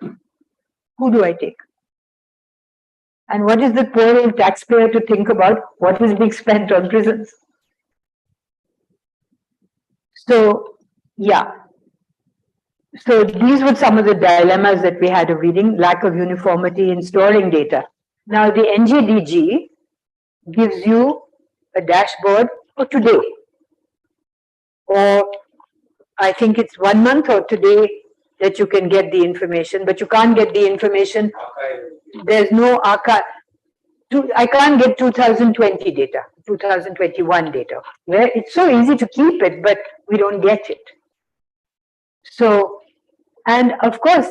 Who do I take? And what is the poor old taxpayer to think about what is being spent on prisons? So, yeah. So these were some of the dilemmas that we had of reading, lack of uniformity in storing data. Now the NJDG gives you a dashboard for today. Or I think it's 1 month or today that you can get the information, but you can't get the information. There's no archive. I can't get 2020 data, 2021 data. Where it's so easy to keep it, but we don't get it. So And of course,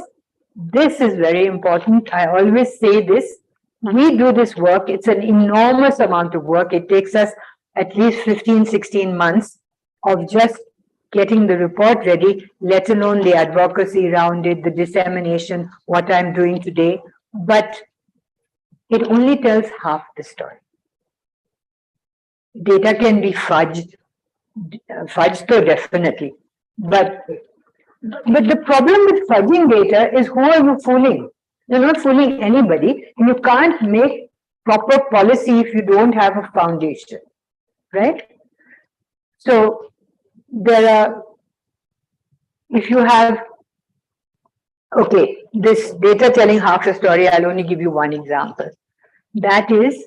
this is very important. I always say this. We do this work. It's an enormous amount of work. It takes us at least 15, 16 months of just getting the report ready, let alone the advocacy around it, the dissemination, what I'm doing today. But it only tells half the story. Data can be fudged, though definitely. But the problem with fudging data is, who are you fooling? You're not fooling anybody. You can't make proper policy if you don't have a foundation, right? So there are, if you have, okay, this data telling half the story, I'll only give you one example. That is,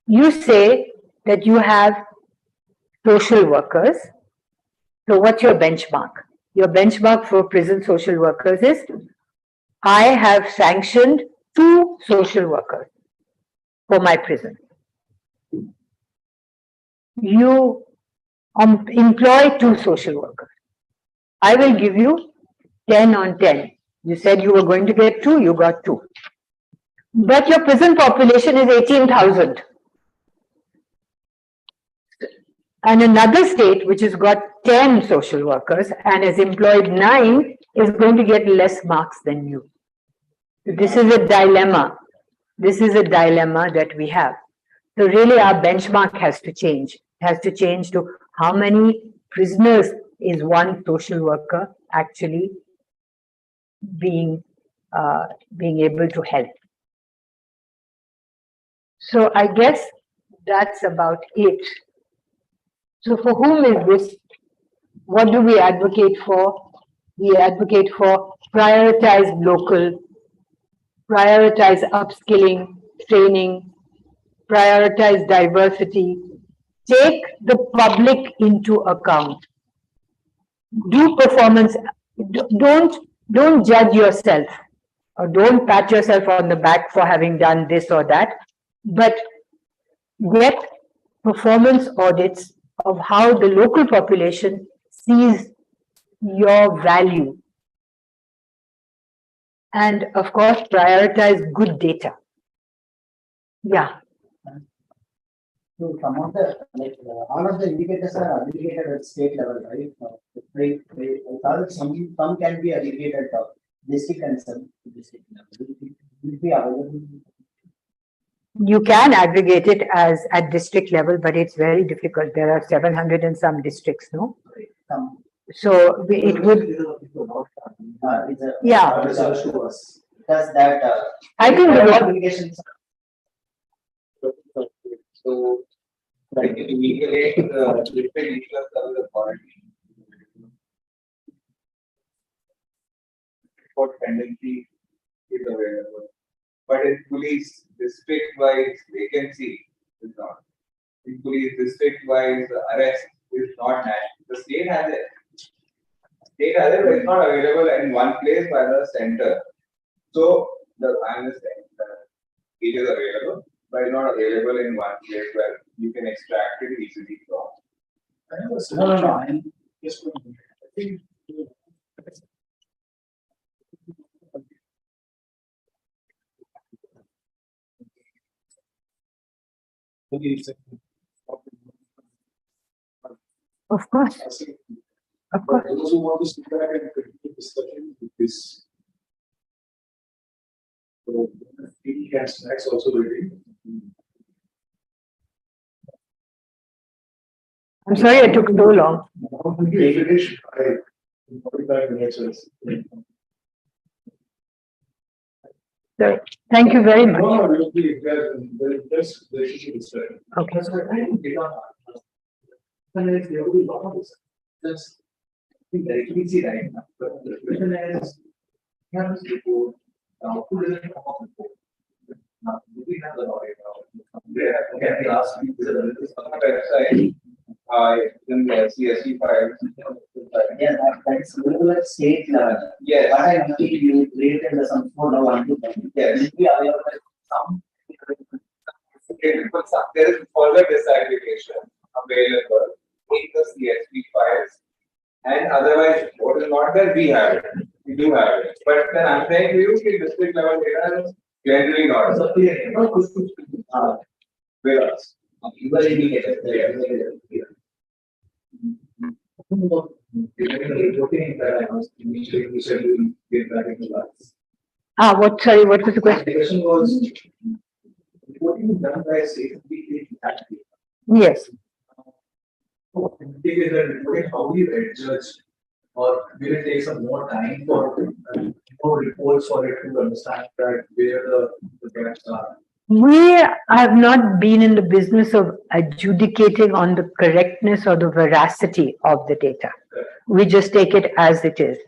you say that you have social workers. So what's your benchmark? Your benchmark for prison social workers is, I have sanctioned 2 social workers for my prison. You employ 2 social workers. I will give you 10 on 10. You said you were going to get 2, you got 2. But your prison population is 18,000. And another state which has got 10 social workers and has employed 9 is going to get less marks than you. This is a dilemma. This is a dilemma that we have. So really our benchmark has to change. It has to change to how many prisoners is one social worker actually being able to help. So I guess that's about it. So for whom is this? What do we advocate for? We advocate for prioritize local, prioritize upskilling, training, prioritize diversity, take the public into account. Do performance, don't judge yourself, or don't pat yourself on the back for having done this or that, but get performance audits of how the local population sees your value. And of course, prioritize good data. Yeah. So some of the, all of the indicators are aggregated at state level, right? I thought some can be aggregated at district and some district level. Will be available. You can aggregate it as at district level, but it's very difficult. There are 700 and some districts, no? So it would, yeah. Does that, I think the applications. So, like, immediately, the district level authority for tendency is available. But in police district-wise vacancy is not. In police district-wise arrest is not national. The state has it. State has it, but it's not available in one place by the center. So I understand that it is available, but it's not available in one place where you can extract it easily from. No. I'm just. I think. Of course. Of course. Those who want to speak back and continue discussion with this. So, tea and snacks also ready. I'm sorry I took so long. 45 minutes. So, thank you very much. No, really, there's the issue is there. Okay. And there will be a lot of this. Just very easy right now. But the question is, here is the report. Now, who doesn't have a report? Now, do we have the lawyer now? Yeah, okay, I asked you this On the website, in the CSV files. Yeah, that's available at state level. Yes. But I think you created some sort of one. Yes. Will be available at some. There is further disaggregation available in the CSV files, and otherwise, what is not there, we have it. We do have it. But then I'm saying to you, the district level data is generally not. Where else? Reporting that I was initially will get back into that. What, sorry, what was the question? The question was reporting done by state exactly. Yes. Reporting how we judge, or will it take some more time for more reports for it to understand that where the gaps are? We have not been in the business of adjudicating on the correctness or the veracity of the data. We just take it as it is.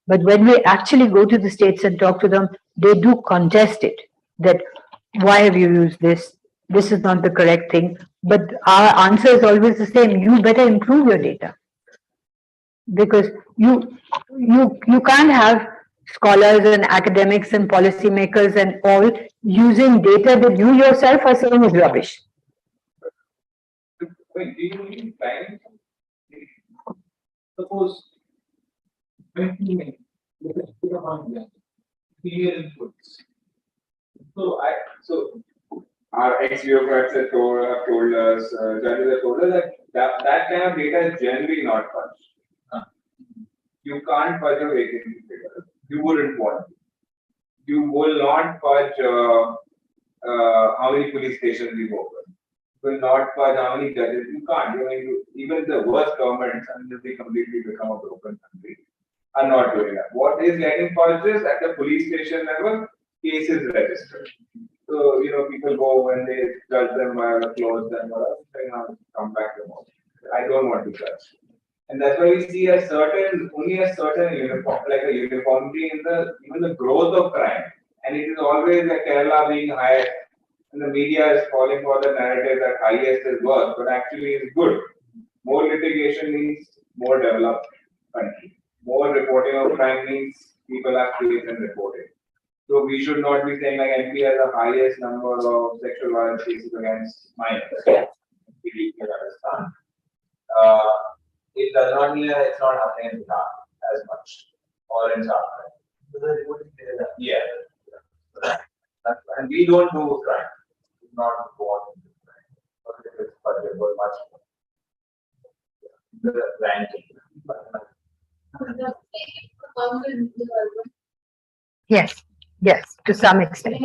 But when we actually go to the states and talk to them, they do contest it. That why have you used this? This is not the correct thing. But our answer is always the same. You better improve your data. Because you can't have scholars and academics and policymakers and all using data that you yourself are saying is rubbish. Wait, do you need time? Suppose when you put on clear inputs. So our ex-bureaucrats have told us, judges have told us that kind of data is generally not fudged. You can't fudge a vacancy figure. You wouldn't want to. You will not fudge how many police stations we've opened. You will not fudge how many judges. You can't. Even the worst governments, until they completely become a broken country, are not doing that. What is getting fudged is at the police station level, cases registered. So, people go when they judge them by the close them or come back to home. I don't want to judge. And that's why we see only a certain uniformity in even the growth of crime. And it is always like Kerala being high, and the media is falling for the narrative that highest is worse, but actually is good. More litigation means more developed country. More reporting of crime means people are faith in reporting. So we should not be saying like MP has the highest number of sexual violence cases against minors. It does not mean that it's not happening in Bihar as much or in Jharkhand. Yeah. And we don't do crime. We do not go on into crime. But we go much more. The ranking. Yes, to some extent.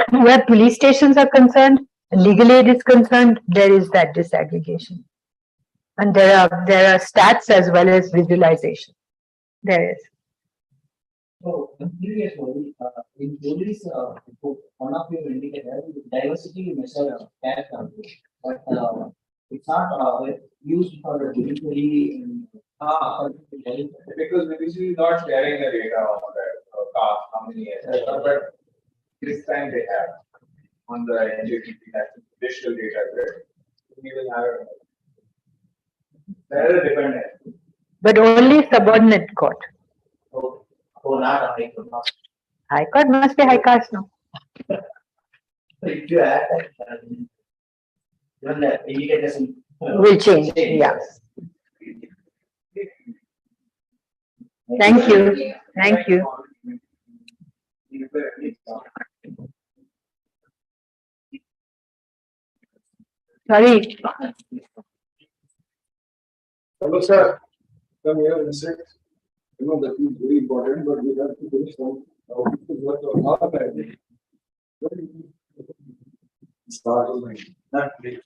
Where police stations are concerned, legal aid is concerned, there is that disaggregation. And there are stats as well as visualization. There is. So, previously, in police report, one of your indicators is diversity measure cash control, but it's not used for the delivery. Because we is not sharing the data on that caste, how many years, but this time they have on the NJPP, that's digital data grid. We will have it. There is a dependent. But only subordinate court. So not a high court. High court must be high caste now. So if you add that, then the indicators Will change, yeah. Thank you. Thank you. Sorry. Hello, sir. Come here and sit. That is very important, but we have to finish some work on our side. Start not late.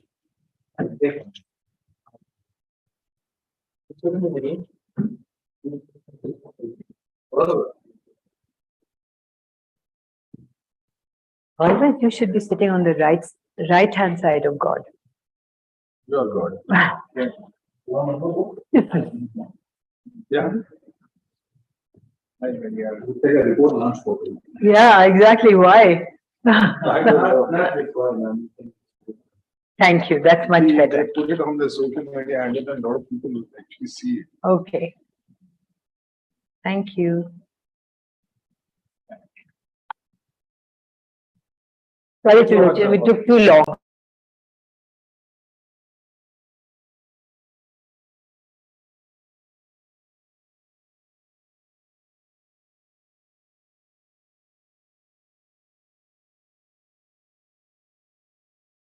Always you should be sitting on the right hand side of God. Your God. Yeah. Take a report launch photo. Yeah, exactly. Why? Not required. Thank you. That's much better. Put it on the social media and then a lot of people actually see it. Okay. Thank you. Sorry, we took too long.